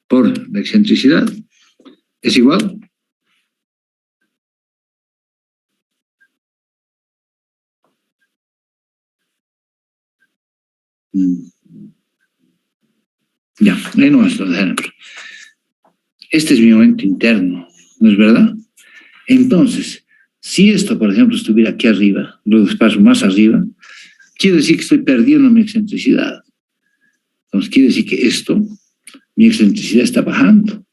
por la excentricidad, es igual ya, ahí no es lo de ejemplo. Este es mi momento interno, ¿no es verdad? Entonces, si esto, por ejemplo, estuviera aquí arriba, lo despaso más arriba, quiere decir que estoy perdiendo mi excentricidad. Entonces, quiere decir que esto, mi excentricidad está bajando.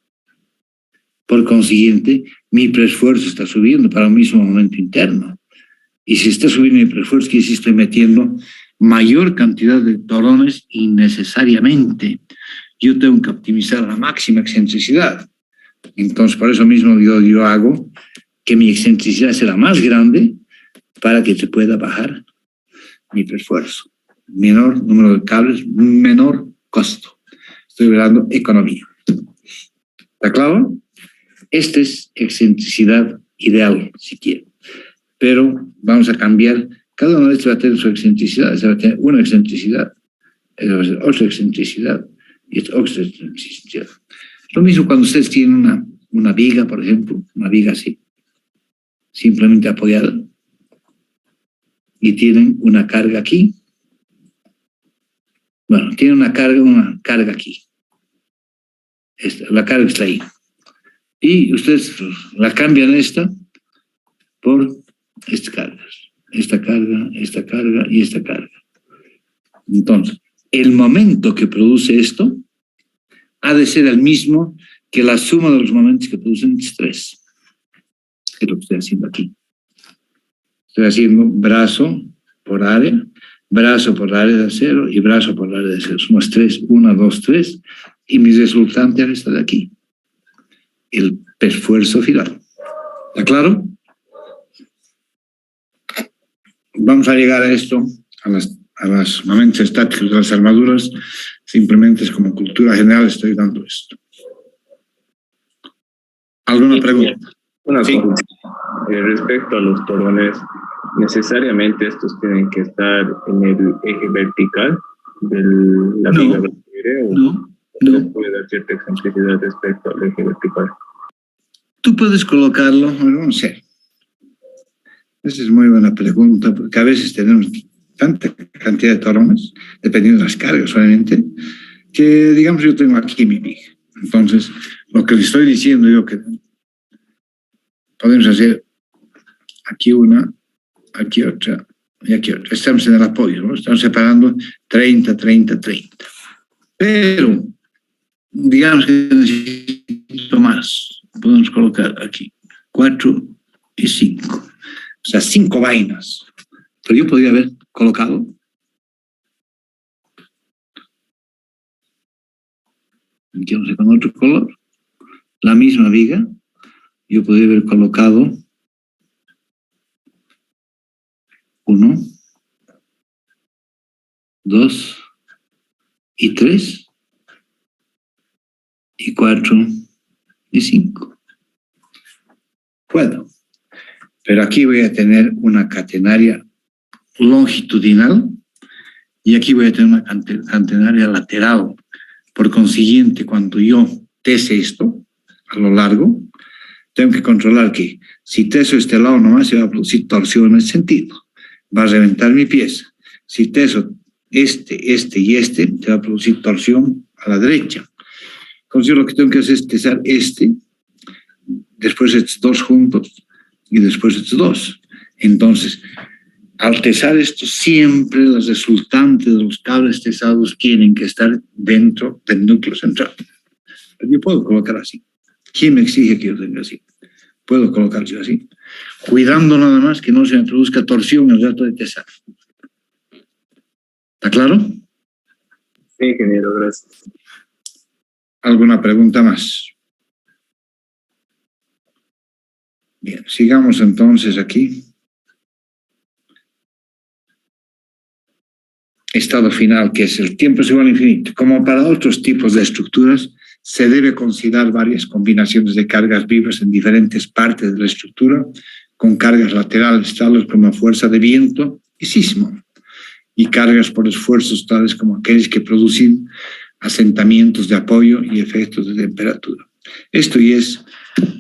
Por consiguiente, mi preesfuerzo está subiendo para un mismo momento interno. Y si está subiendo mi preesfuerzo, quiere decir que estoy metiendo mayor cantidad de torones innecesariamente. Yo tengo que optimizar la máxima excentricidad. Entonces, por eso mismo yo hago que mi excentricidad sea más grande para que se pueda bajar mi preesfuerzo. Menor número de cables, menor costo. Estoy hablando de economía. ¿Está claro? Esta es excentricidad ideal, si quiero. Pero vamos a cambiar. Cada uno de estos va a tener su excentricidad. Se va a tener una excentricidad, esa va a ser otra excentricidad y esta otra excentricidad. Lo mismo cuando ustedes tienen una viga, por ejemplo, una viga así, simplemente apoyada, y tienen una carga aquí. Bueno, tienen una carga aquí. La carga está ahí. Y ustedes la cambian esta por estas cargas. Esta carga y esta carga. Entonces, el momento que produce esto ha de ser el mismo que la suma de los momentos que producen estrés. Es lo que estoy haciendo aquí. Estoy haciendo brazo por área de acero y brazo por área de acero. Somos 3, 1, 2, 3, y mi resultante está de aquí. El esfuerzo final. ¿Está claro? Vamos a llegar a esto, a los momentos estáticos de las armaduras. Simplemente es como cultura general estoy dando esto. ¿Alguna pregunta? Una Sí. cosa, respecto a los torones, ¿necesariamente estos tienen que estar en el eje vertical de la viga del aire, o No. puede dar cierta excentricidad respecto al eje vertical? Tú puedes colocarlo, no sé. Esa es muy buena pregunta, porque a veces tenemos tanta cantidad de torones, dependiendo de las cargas, obviamente, que, digamos, yo tengo aquí mi viga. Entonces, lo que le estoy diciendo yo que podemos hacer aquí una, aquí otra y aquí otra. Estamos en el apoyo, ¿no? Estamos separando 30, 30, 30. Pero, digamos que necesito más. Podemos colocar aquí 4 y 5. O sea, 5 vainas. Pero yo podría haber colocado aquí no sé, con otro color, la misma viga. Yo podría haber colocado 1, 2 y 3 y 4 y 5. Puedo. Pero aquí voy a tener una catenaria longitudinal y aquí voy a tener una catenaria lateral. Por consiguiente, cuando yo tese esto a lo largo, tengo que controlar que si teso este lado nomás se va a producir torsión en ese sentido. Va a reventar mi pieza. Si teso este y este, se va a producir torsión a la derecha. Entonces yo lo que tengo que hacer es tesar después estos dos juntos y después estos dos. Entonces, al tesar esto, siempre los resultantes de los cables tesados tienen que estar dentro del núcleo central. Pero yo puedo colocar así. ¿Quién me exige que yo tenga así? Puedo colocar yo así, cuidando nada más que no se me produzca torsión en el dato de tesado. ¿Está claro? Sí, ingeniero, gracias. ¿Alguna pregunta más? Bien, sigamos entonces aquí. Estado final, que es el tiempo es igual a infinito. Como para otros tipos de estructuras, se debe considerar varias combinaciones de cargas vivas en diferentes partes de la estructura, con cargas laterales tales como fuerza de viento y sismo, y cargas por esfuerzos tales como aquellos que producen asentamientos de apoyo y efectos de temperatura. Esto ya es,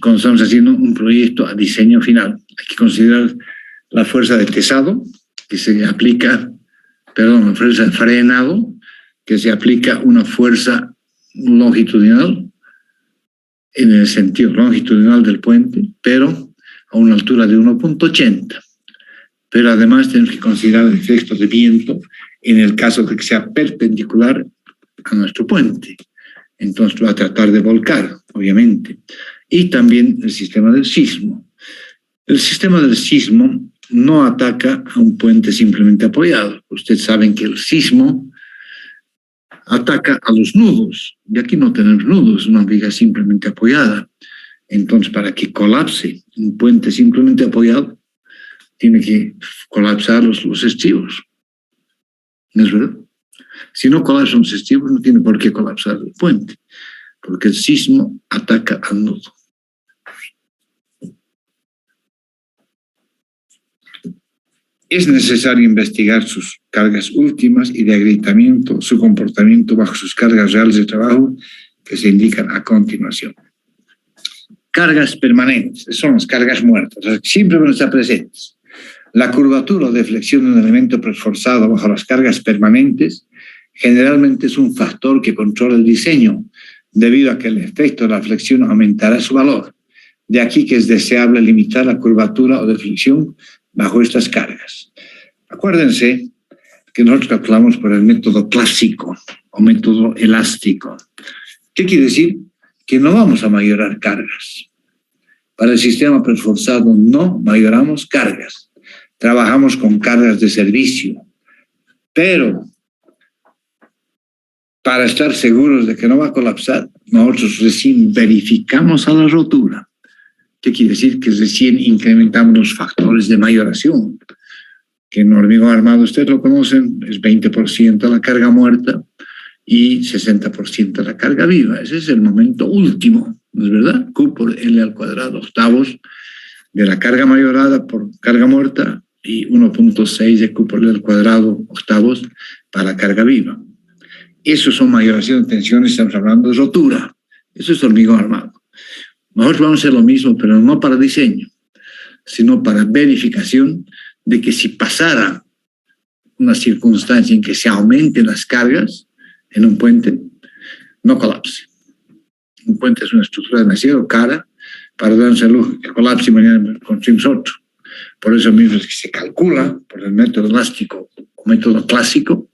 cuando estamos haciendo un proyecto a diseño final, hay que considerar la fuerza de tesado, que se aplica, la fuerza de frenado, que se aplica una fuerza longitudinal, en el sentido longitudinal del puente, pero a una altura de 1.80. Pero además tenemos que considerar el efecto de viento en el caso de que sea perpendicular a nuestro puente. Entonces va a tratar de volcar, obviamente. Y también el sistema del sismo. El sistema del sismo no ataca a un puente simplemente apoyado. Ustedes saben que el sismo ataca a los nudos, y aquí no tenemos nudos, una viga simplemente apoyada. Entonces, para que colapse un puente simplemente apoyado, tiene que colapsar los estribos. ¿No es verdad? Si no colapsan los estribos, no tiene por qué colapsar el puente, porque el sismo ataca al nudo. Es necesario investigar sus cargas últimas y de agrietamiento, su comportamiento bajo sus cargas reales de trabajo que se indican a continuación. Cargas permanentes, son las cargas muertas, siempre van a estar presentes. La curvatura o deflexión de un elemento preforzado bajo las cargas permanentes generalmente es un factor que controla el diseño, debido a que el efecto de la flexión aumentará su valor. De aquí que es deseable limitar la curvatura o deflexión bajo estas cargas. Acuérdense que nosotros calculamos por el método clásico o método elástico. ¿Qué quiere decir? Que no vamos a mayorar cargas. Para el sistema preforzado no mayoramos cargas. Trabajamos con cargas de servicio. Pero para estar seguros de que no va a colapsar, nosotros recién verificamos a la rotura. ¿Qué quiere decir? Que recién incrementamos los factores de mayoración, que en hormigón armado, ustedes lo conocen, es 20% la carga muerta y 60% la carga viva. Ese es el momento último, ¿no es verdad? Q por L al cuadrado, octavos de la carga mayorada por carga muerta y 1.6 de Q por L al cuadrado, octavos, para la carga viva. Eso son mayoración de tensiones, estamos hablando de rotura. Eso es hormigón armado. Nosotros vamos a hacer lo mismo, pero no para diseño, sino para verificación de que si pasara una circunstancia en que se aumenten las cargas en un puente, no colapse. Un puente es una estructura demasiado cara para darnos el lujo que colapse y mañana construimos otro. Por eso mismo es que se calcula por el método elástico o método clásico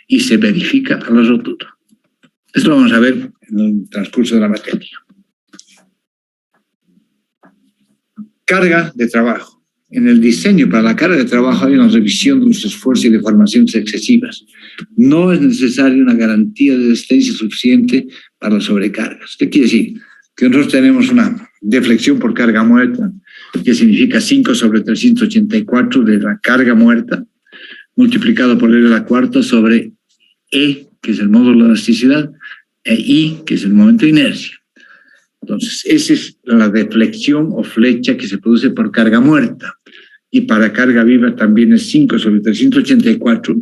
y se verifica a la rotura. Esto lo vamos a ver en el transcurso de la materia. Carga de trabajo. En el diseño para la carga de trabajo hay una revisión de los esfuerzos y deformaciones excesivas. No es necesaria una garantía de resistencia suficiente para las sobrecargas. ¿Qué quiere decir? Que nosotros tenemos una deflexión por carga muerta, que significa 5 sobre 384 de la carga muerta, multiplicado por L a la cuarta sobre E, que es el módulo de elasticidad, e I, que es el momento de inercia. Entonces, esa es la deflexión o flecha que se produce por carga muerta. Y para carga viva también es 5 sobre 384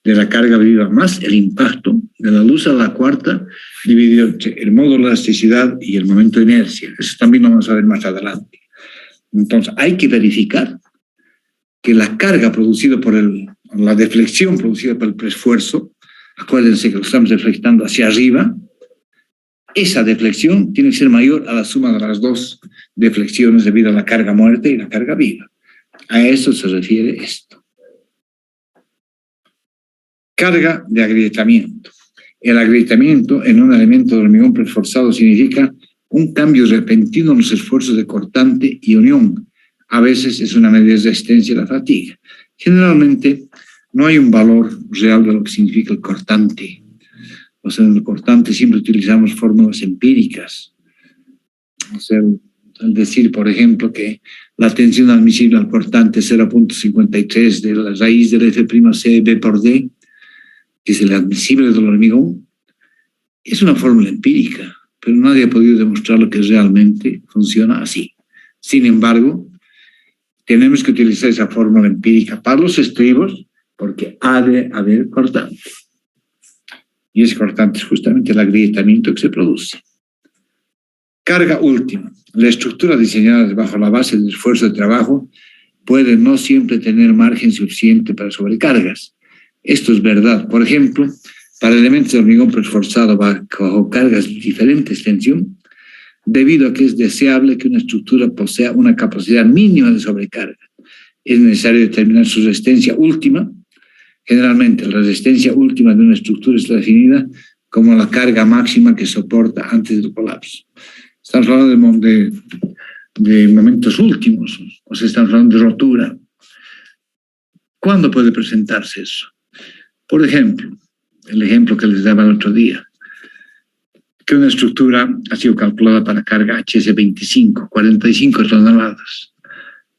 de la carga viva más el impacto de la luz a la cuarta dividido entre el módulo de elasticidad y el momento de inercia. Eso también lo vamos a ver más adelante. Entonces, hay que verificar que la carga producida por la deflexión producida por el preesfuerzo, acuérdense que lo estamos deflectando hacia arriba, esa deflexión tiene que ser mayor a la suma de las dos deflexiones debido a la carga muerta y la carga viva. A eso se refiere esto. Carga de agrietamiento. El agrietamiento en un elemento de hormigón preforzado significa Un cambio repentino en los esfuerzos de cortante y unión. A veces es una medida de resistencia a la fatiga. Generalmente no hay un valor real de lo que significa el cortante. O sea, en el cortante siempre utilizamos fórmulas empíricas. O sea, al decir, por ejemplo, que la tensión admisible al cortante es 0.53 de la raíz del F'(C) B por D, que es el admisible del hormigón, es una fórmula empírica, pero nadie ha podido demostrar lo que realmente funciona así. Sin embargo, tenemos que utilizar esa fórmula empírica para los estribos porque ha de haber cortante. Y ese cortante es justamente el agrietamiento que se produce. Carga última. La estructura diseñada bajo la base del esfuerzo de trabajo puede no siempre tener margen suficiente para sobrecargas. Esto es verdad. Por ejemplo, para elementos de hormigón preesforzado bajo cargas de diferente extensión, debido a que es deseable que una estructura posea una capacidad mínima de sobrecarga. Es necesario determinar su resistencia última. Generalmente, la resistencia última de una estructura es definida como la carga máxima que soporta antes del colapso. Estamos hablando de momentos últimos, o sea, estamos hablando de rotura. ¿Cuándo puede presentarse eso? Por ejemplo, el ejemplo que les daba el otro día, que una estructura ha sido calculada para carga HS25, 45 toneladas,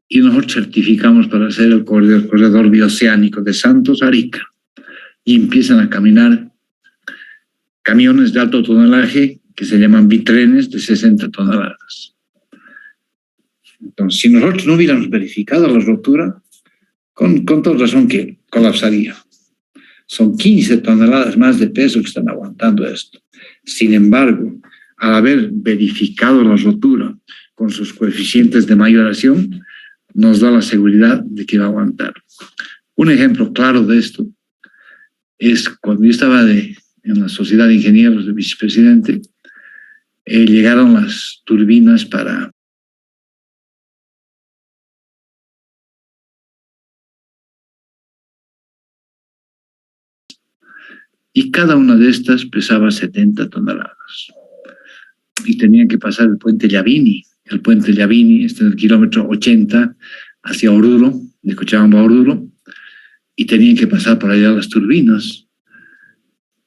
y nosotros certificamos para hacer el corredor bioceánico de Santos a Arica, y empiezan a caminar camiones de alto tonelaje que se llaman bitrenes de 60 toneladas. Entonces, si nosotros no hubiéramos verificado la rotura, con toda razón que colapsaría. Son 15 toneladas más de peso que están aguantando esto. Sin embargo, al haber verificado la rotura con sus coeficientes de mayoración, nos da la seguridad de que va a aguantar. Un ejemplo claro de esto es cuando yo estaba en la Sociedad de Ingenieros de vicepresidente, llegaron las turbinas para y cada una de estas pesaba 70 toneladas. Y tenían que pasar el puente Llavini. El puente Llavini está en el kilómetro 80 hacia Oruro, de Cochabamba a Oruro, y tenían que pasar por allá las turbinas,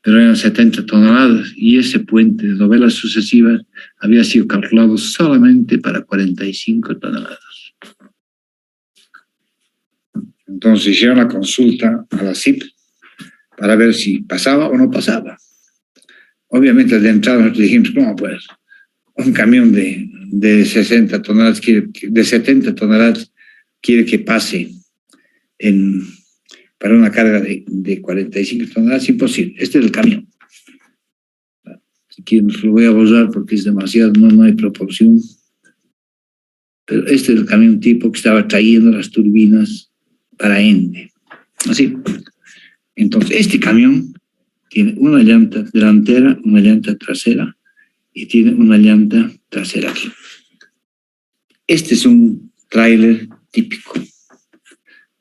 pero eran 70 toneladas, y ese puente de dovelas sucesivas había sido calculado solamente para 45 toneladas. Entonces hicieron la consulta a la CIP para ver si pasaba o no pasaba. Obviamente de entrada nosotros dijimos, ¿cómo pues? Un camión de 60 toneladas, de 70 toneladas, quiere que pase para una carga de 45 toneladas, imposible. Este es el camión. Aquí lo voy a borrar porque es demasiado, no hay proporción. Pero este es el camión tipo que estaba trayendo las turbinas para Ende. Así. Entonces, este camión tiene una llanta delantera, una llanta trasera y tiene una llanta trasera aquí. Este es un tráiler típico.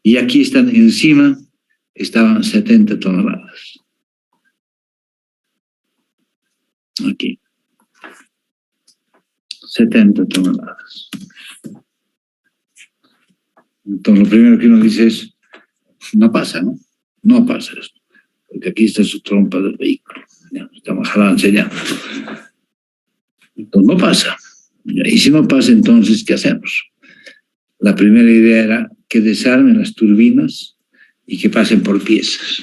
Y aquí están encima, estaban 70 toneladas. Aquí. 70 toneladas. Entonces, lo primero que uno dice es, no pasa, ¿no? No pasa esto, porque aquí está su trompa del vehículo. Ya, estamos jalando ya. Entonces no pasa. Y si no pasa, entonces, ¿qué hacemos? La primera idea era que desarmen las turbinas y que pasen por piezas.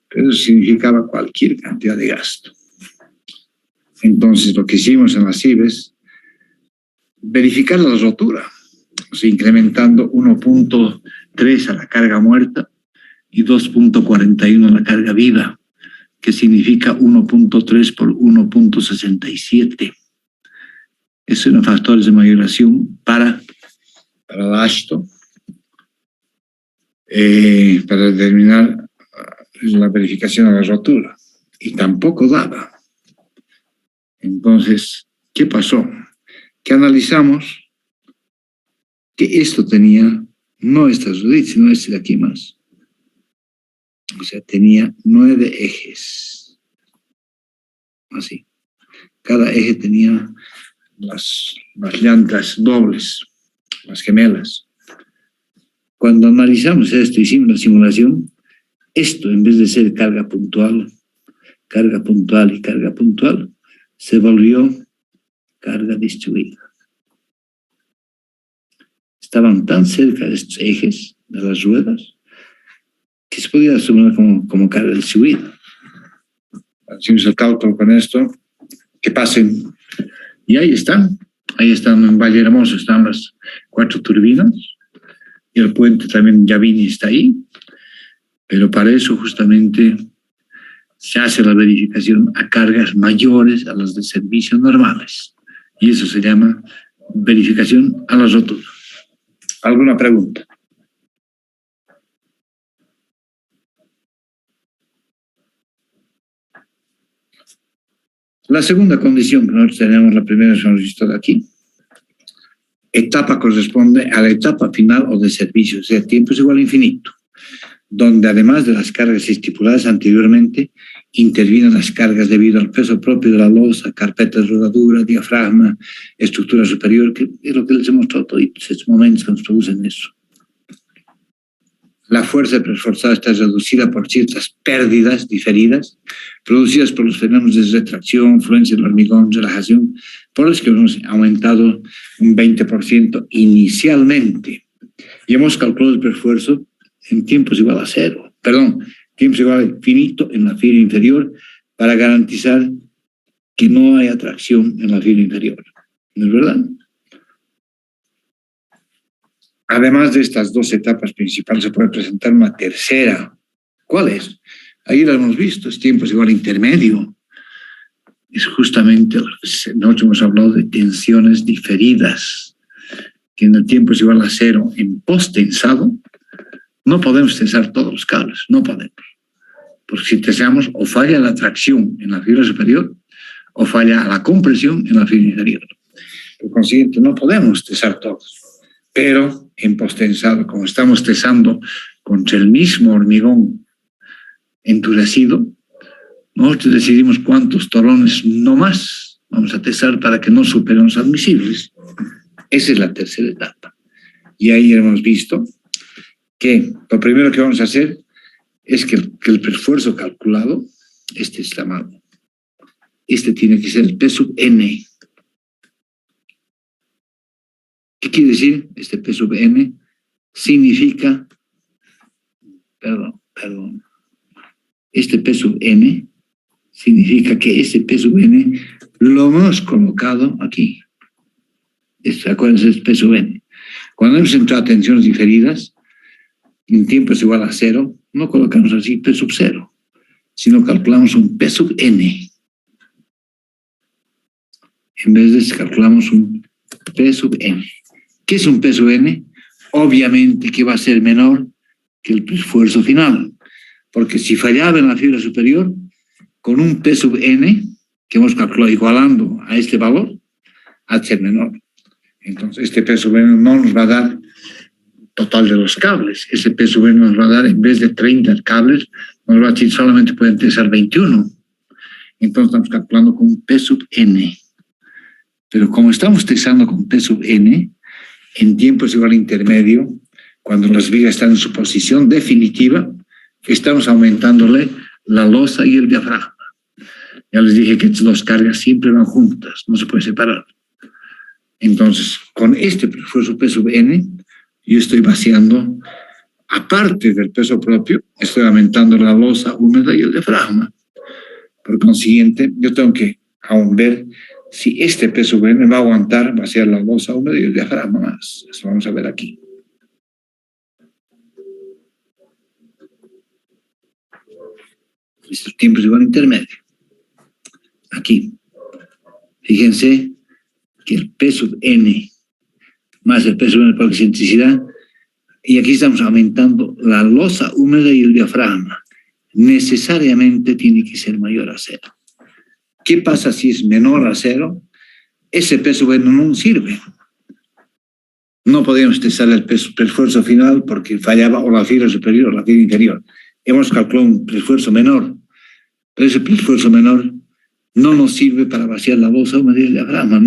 Pero eso significaba cualquier cantidad de gasto. Entonces lo que hicimos en la CIB es verificar la rotura, o sea, incrementando 1.3 a la carga muerta y 2.41 a la carga viva, que significa 1.3 por 1.67. Esos son factores de mayoración para el AASHTO, para determinar la verificación de la rotura. Y tampoco daba. Entonces, ¿qué pasó? Que analizamos que esto tenía, no estas rueditas, sino este de aquí más. O sea, tenía 9 ejes. Así. cada eje tenía las llantas dobles, las gemelas. Cuando analizamos esto, hicimos la simulación, esto en vez de ser carga puntual y carga puntual, se volvió carga distribuida. Estaban tan cerca de estos ejes, de las ruedas, que se podía asumir como carga distribuida. Hicimos el cálculo con esto, que pasen, y ahí están en Valle Hermoso, están las 4 turbinas, y el puente también Yavini está ahí, pero para eso justamente se hace la verificación a cargas mayores a las de servicio normales, y eso se llama verificación a la rotura. ¿Alguna pregunta? La segunda condición que nosotros tenemos, la primera que hemos visto de aquí, etapa corresponde a la etapa final o de servicio, o sea, tiempo es igual a infinito, donde además de las cargas estipuladas anteriormente, intervienen las cargas debido al peso propio de la losa, carpeta de rodadura, diafragma, estructura superior, que es lo que les he mostrado todos estos momentos que nos producen eso. La fuerza preesforzada está reducida por ciertas pérdidas diferidas, producidas por los fenómenos de retracción, fluencia del hormigón, relajación, por los que hemos aumentado un 20% inicialmente. Y hemos calculado el preesfuerzo en tiempos igual a cero, tiempos igual a infinito en la fibra inferior, para garantizar que no haya tracción en la fibra inferior. ¿No es verdad? Además de estas 2 etapas principales, se puede presentar una tercera. ¿Cuál es? Ahí lo hemos visto, es tiempo es igual a intermedio. Es justamente, nosotros hemos hablado de tensiones diferidas, que en el tiempo es igual a cero. En post-tensado, no podemos tensar todos los cables, no podemos. Porque si tensamos, o falla la tracción en la fibra superior, o falla la compresión en la fibra inferior. Por consiguiente, no podemos tensar todos. Pero en posttensado, como estamos tensando contra el mismo hormigón endurecido, nosotros decidimos cuántos torones no más vamos a tensar para que no superen los admisibles. Esa es la tercera etapa. Y ahí hemos visto que lo primero que vamos a hacer es que el preesfuerzo calculado, este es llamado, este tiene que ser el P sub n. ¿Qué quiere decir? Este P sub n significa, este P sub n significa que este P sub n lo hemos colocado aquí. Acuérdense, es P sub n. Cuando hemos entrado a tensiones diferidas, en tiempo es igual a cero, no colocamos así P sub 0, sino calculamos un P sub n. En vez de eso, calculamos un P sub n. ¿Qué es un P sub n? Obviamente que va a ser menor que el esfuerzo final, porque si fallaba en la fibra superior, con un P sub n, que hemos calculado igualando a este valor, ha de ser menor. Entonces, este P sub n no nos va a dar total de los cables. Ese P sub n nos va a dar, en vez de 30 cables, nos va a decir solamente pueden tensar 21. Entonces, estamos calculando con un P sub n. Pero como estamos tensando con P sub n, en tiempo es igual a intermedio, cuando las vigas están en su posición definitiva, estamos aumentándole la losa y el diafragma. Ya les dije que estas 2 cargas siempre van juntas, no se puede separar. Entonces, con este esfuerzo P sub n, yo estoy vaciando, aparte del peso propio, estoy aumentando la losa húmeda y el diafragma. Por consiguiente, yo tengo que aún ver si este P sub n va a aguantar vaciar la losa húmeda y el diafragma más. Eso vamos a ver aquí. Estos tiempos igual intermedio. Aquí. Fíjense que el P sub n más el P sub n por excentricidad, y aquí estamos aumentando la losa húmeda y el diafragma. Necesariamente tiene que ser mayor a 0. ¿Qué pasa si es menor a 0? Ese P sub n no sirve. No podemos testar el esfuerzo final porque fallaba o la fibra superior o la fibra inferior. Hemos calculado un esfuerzo menor, pero ese esfuerzo menor no nos sirve para vaciar la bolsa húmeda del diafragma,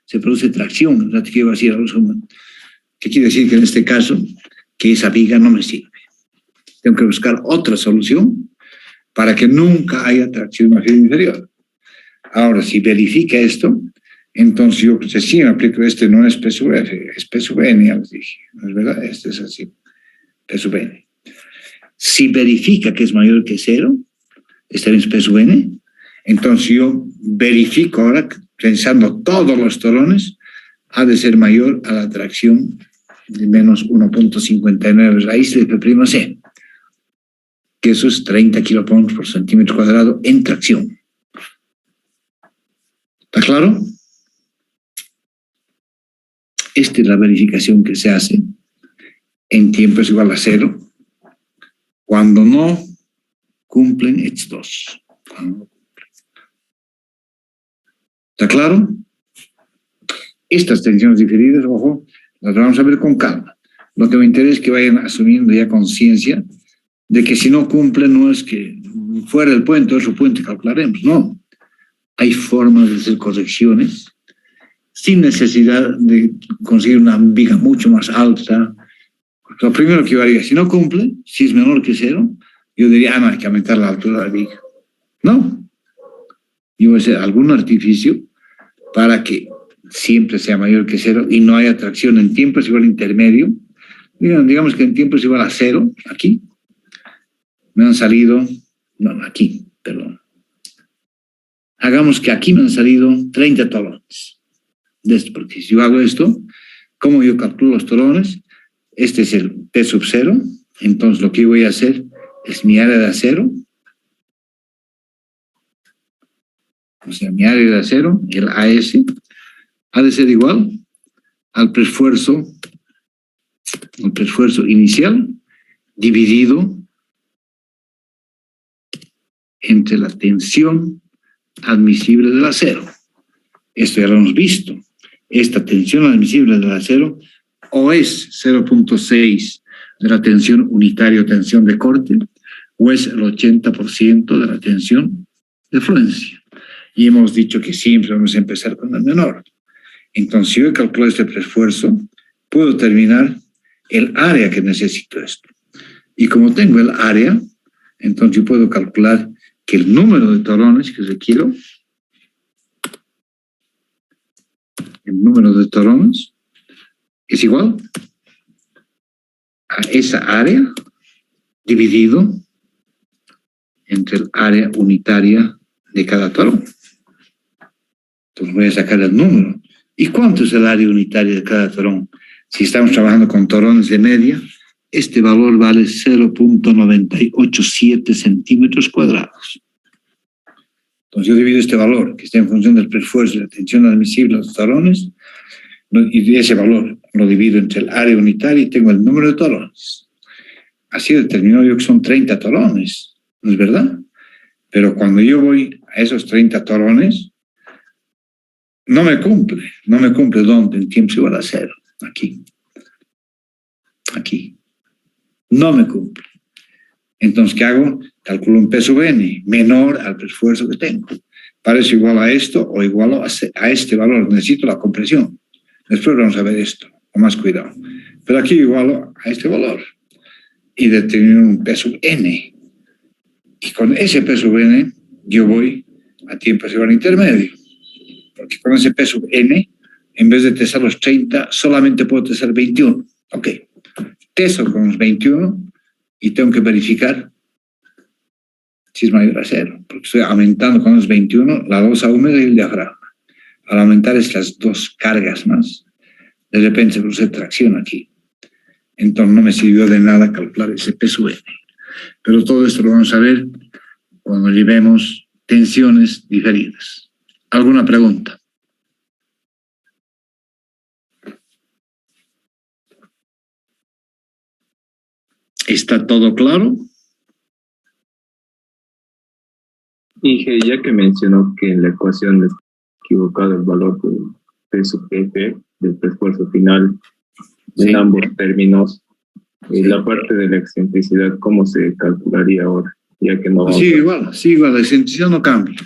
se produce tracción, la que vaciar la bolsa húmeda. ¿Qué quiere decir? Que en este caso, que esa viga no me sirve. Tengo que buscar otra solución para que nunca haya tracción inferior. Ahora, si verifica esto, entonces yo recién aplico no es PSUF, es PSUN, ya les dije, ¿no es verdad? Este es así, PSUN. Si verifica que es mayor que 0, está en PSUN, entonces yo verifico ahora, pensando todos los torones, ha de ser mayor a la tracción de menos 1.59 raíz de P', que eso es 30 kilopoulos por centímetro cuadrado en tracción. ¿Está claro? Esta es la verificación que se hace en tiempo es igual a 0 cuando no cumplen estos dos. ¿Está claro? Estas tensiones diferidas, ojo, las vamos a ver con calma. Lo que me interesa es que vayan asumiendo ya conciencia de que si no cumplen no es que fuera del puente, otro puente calcularemos, no. Hay formas de hacer correcciones sin necesidad de conseguir una viga mucho más alta. Lo primero que yo haría, si no cumple, si es menor que 0, yo diría, no, hay que aumentar la altura de la viga. No. Yo voy a hacer algún artificio para que siempre sea mayor que 0 y no haya tracción en tiempo es igual a intermedio. Digamos que en tiempo es igual a 0, aquí. Me han salido, no, aquí, perdón. Hagamos que aquí me han salido 30 tolones. Porque si yo hago esto, ¿cómo yo calculo los tolones? Este es el P sub 0, entonces lo que yo voy a hacer es mi área de acero, o sea, mi área de acero, el AS, ha de ser igual al preesfuerzo inicial dividido entre la tensión admisible del acero. Esto ya lo hemos visto. Esta tensión admisible del acero o es 0.6 de la tensión unitaria o tensión de corte, o es el 80% de la tensión de fluencia. Y hemos dicho que siempre vamos a empezar con el menor. Entonces, si yo calculo este preesfuerzo, puedo determinar el área que necesito esto. Y como tengo el área, entonces yo puedo calcular que el número de torones que requiero, es igual a esa área dividido entre el área unitaria de cada torón. Entonces voy a sacar el número. ¿Y cuánto es el área unitaria de cada torón? Si estamos trabajando con torones de media, este valor vale 0.987 centímetros cuadrados. Entonces yo divido este valor, que está en función del preesfuerzo y la tensión admisible a los torones, y ese valor lo divido entre el área unitaria y tengo el número de torones. Así determino yo que son 30 torones, ¿no es verdad? Pero cuando yo voy a esos 30 torones, no me cumple. ¿Dónde? En tiempo igual a 0. Aquí. No me cumple. Entonces, ¿qué hago? Calculo un peso N menor al esfuerzo que tengo. Para eso igual a esto o igual a este valor. Necesito la compresión. Después vamos a ver esto, con más cuidado. Pero aquí igualo a este valor. Y determino un peso N. Y con ese peso N, yo voy a tiempo igual a intermedio. Porque con ese peso N, en vez de tesar los 30, solamente puedo tesar 21. Ok. Teso con los 21 y tengo que verificar si es mayor a 0. Porque estoy aumentando con los 21 la losa húmeda y el diafragma. Al aumentar estas dos cargas más, de repente se produce tracción aquí. Entonces no me sirvió de nada calcular ese peso N. Pero todo esto lo vamos a ver cuando llevemos tensiones diferidas. ¿Alguna pregunta? ¿Está todo claro? Inge, ya que mencionó que en la ecuación es equivocado el valor del peso F, del esfuerzo final, en Sí. ambos términos, Sí. la parte de la excentricidad, ¿cómo se calcularía ahora? Ya que no vamos Sí, igual, la excentricidad no cambia.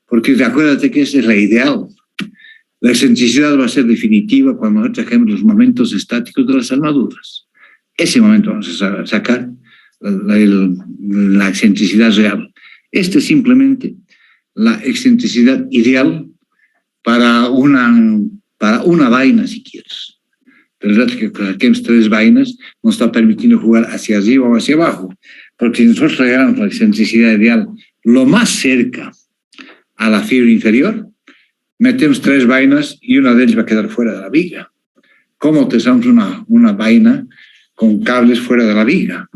porque acuérdate que esa es la ideal. La excentricidad va a ser definitiva cuando nosotros trajemos los momentos estáticos de las armaduras. Ese momento vamos a sacar la excentricidad real. Este es simplemente la excentricidad ideal para una vaina, si quieres. Pero el rato que saquemos 3 vainas nos está permitiendo jugar hacia arriba o hacia abajo. Porque si nosotros traigamos la excentricidad ideal lo más cerca a la fibra inferior, metemos 3 vainas y una de ellas va a quedar fuera de la viga. ¿Cómo utilizamos una vaina con cables fuera de la viga?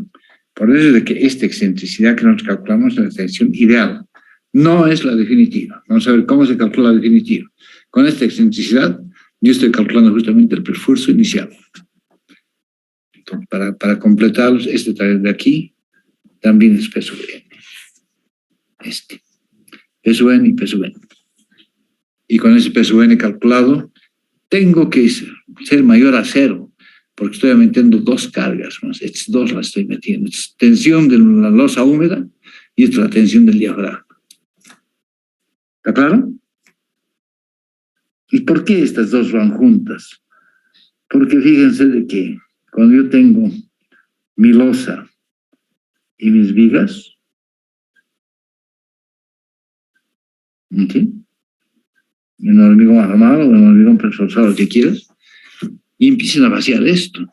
Por eso es de que esta excentricidad que nosotros calculamos es la tensión ideal. No es la definitiva. Vamos a ver cómo se calcula la definitiva. Con esta excentricidad yo estoy calculando justamente el esfuerzo inicial. Entonces, para completarlos, este taller de aquí también es peso N. Peso N y peso N. Y con ese peso N calculado, tengo que ser mayor a 0, porque estoy metiendo 2 cargas más. Estas 2 las estoy metiendo. Esta es tensión de la losa húmeda y esta es la tensión del diafragma. ¿Está claro? ¿Y por qué estas 2 van juntas? Porque fíjense de que cuando yo tengo mi losa y mis vigas, ¿sí? En hormigón armado o en hormigón preforzado, lo que quieras, y empiezan a vaciar esto.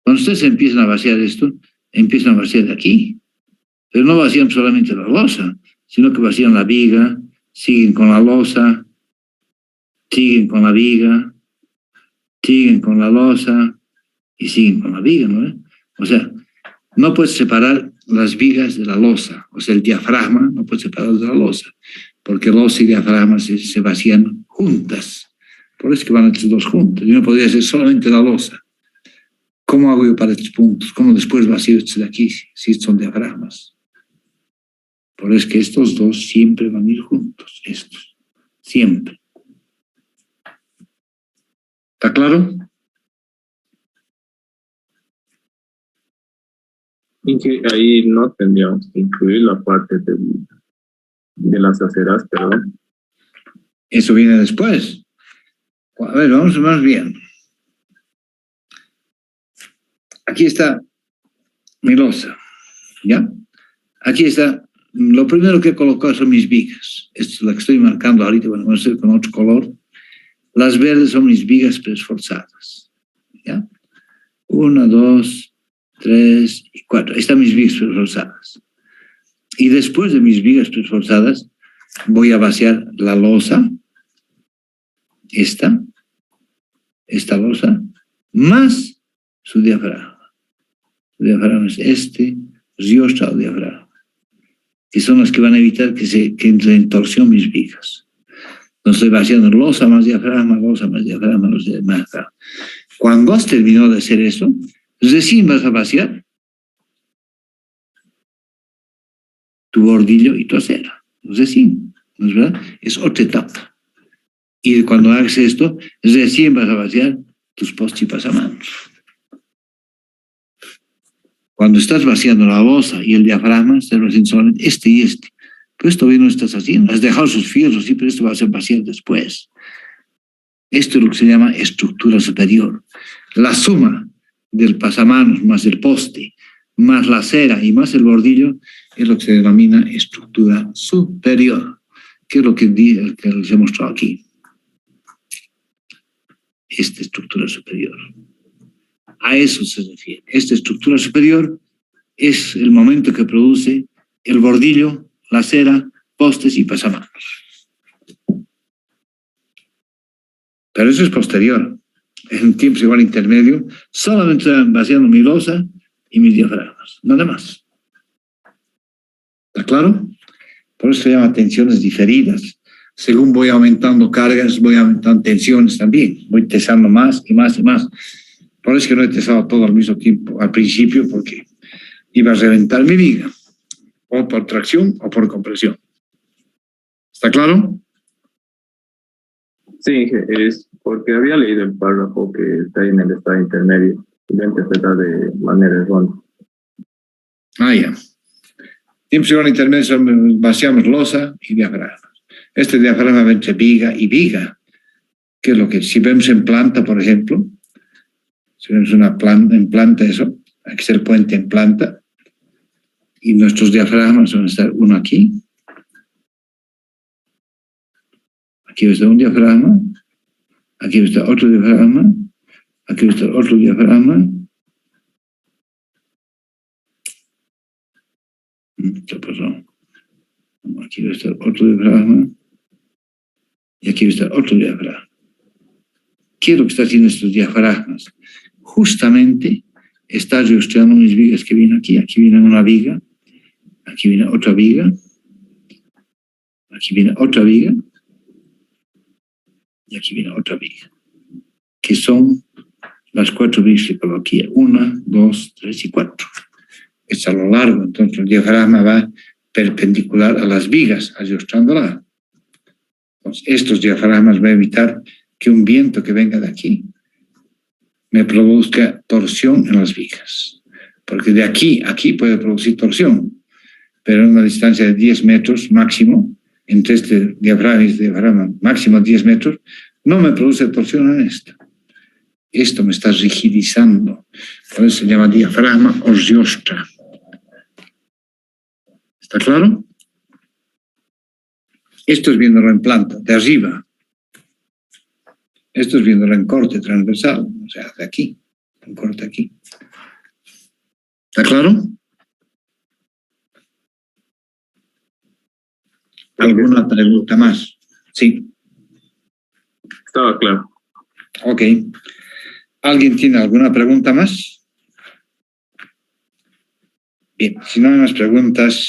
Cuando ustedes empiezan a vaciar esto, empiezan a vaciar de aquí. Pero no vacían solamente la losa, sino que vacían la viga, siguen con la losa, siguen con la viga, siguen con la losa y siguen con la viga, ¿no? O sea, no puedes separar las vigas de la losa, o sea, el diafragma no puedes separarlo de la losa, porque losa y diafragma se vacían juntas. Por eso es que van estos 2 juntos. Yo no podría ser solamente la losa. ¿Cómo hago yo para estos puntos? ¿Cómo después vacío estos de aquí si estos son diafragmas? Por eso es que estos 2 siempre van a ir juntos, estos, siempre. ¿Está claro? Ahí no tendríamos que incluir la parte de las aceras, perdón. Eso viene después. A ver, vamos más bien. Aquí está mi losa, ¿ya? Aquí está, lo primero que he colocado son mis vigas. Esta es la que estoy marcando ahorita, bueno, voy a hacer con otro color. Las verdes son mis vigas preesforzadas, ¿ya? 1, 2, 3 y 4. Ahí están mis vigas preesforzadas. Y después de mis vigas preesforzadas, voy a vaciar la losa, esta losa, más su diafragma. Su diafragma es riosta o diafragma, que son las que van a evitar que entre en torsión mis vigas. Entonces estoy vaciando losa más diafragma, losa más diafragma, losa más diafragma. Cuando has terminado de hacer eso, recién vas a vaciar tu bordillo y tu acera. Recién, ¿no es verdad? Es otra etapa. Y cuando hagas esto, recién vas a vaciar tus post y pasamanos. Cuando estás vaciando la losa y el diafragma, estás vaciando solamente este y este. Pero esto todavía no estás haciendo. Has dejado sus fierros, sí, pero esto va a ser vaciado después. Esto es lo que se llama estructura superior. La suma del pasamanos más el poste, más la cera y más el bordillo, es lo que se denomina estructura superior, que es lo que les he mostrado aquí. Esta estructura superior. A eso se refiere. Esta estructura superior es el momento que produce el bordillo, la cera, postes y pasamanos. Pero eso es posterior. En tiempos igual intermedio, solamente estoy vaciando mi losa y mis diafragmas, nada más. ¿Está claro? Por eso se llama tensiones diferidas. Según voy aumentando cargas, voy aumentando tensiones también. Voy tesando más y más y más. Por eso es que no he tesado todo al mismo tiempo, al principio, porque iba a reventar mi viga, o por tracción o por compresión. ¿Está claro? Sí, es porque había leído el párrafo que está ahí en el estado intermedio y lo interpreta de manera errónea. Ah, ya. Tiempos igual intermedios vaciamos losa y diafragma. Este diafragma va entre viga y viga, que es lo que si vemos en planta, por ejemplo, si vemos una planta, en planta eso, aquí está el puente en planta, y nuestros diafragmas van a estar uno aquí está un diafragma, aquí está otro diafragma, aquí está otro diafragma. ¿Qué pasó? Aquí está otro diafragma y aquí está otro diafragma. ¿Qué es lo que está haciendo estos diafragmas? Justamente está registrando unas vigas que vienen aquí. Aquí viene una viga, aquí viene otra viga, aquí viene otra viga y aquí viene otra viga, que son las 4 vigas que coloco aquí. 1, 2, 3 y 4. Es a lo largo, entonces el diafragma va perpendicular a las vigas, ajustándola. Entonces, estos diafragmas van a evitar que un viento que venga de aquí me produzca torsión en las vigas. Porque de aquí a aquí puede producir torsión, pero en una distancia de 10 metros máximo, entre este diafragma y este diafragma, máximo 10 metros, no me produce torsión en esto. Esto me está rigidizando. Por eso se llama diafragma osseostra. ¿Está claro? Esto es viéndolo en planta, de arriba. Esto es viéndolo en corte transversal, o sea, de aquí, un corte aquí. ¿Está claro? ¿Alguna pregunta más? Sí. Estaba claro. Ok. ¿Alguien tiene alguna pregunta más? Bien, si no hay más preguntas...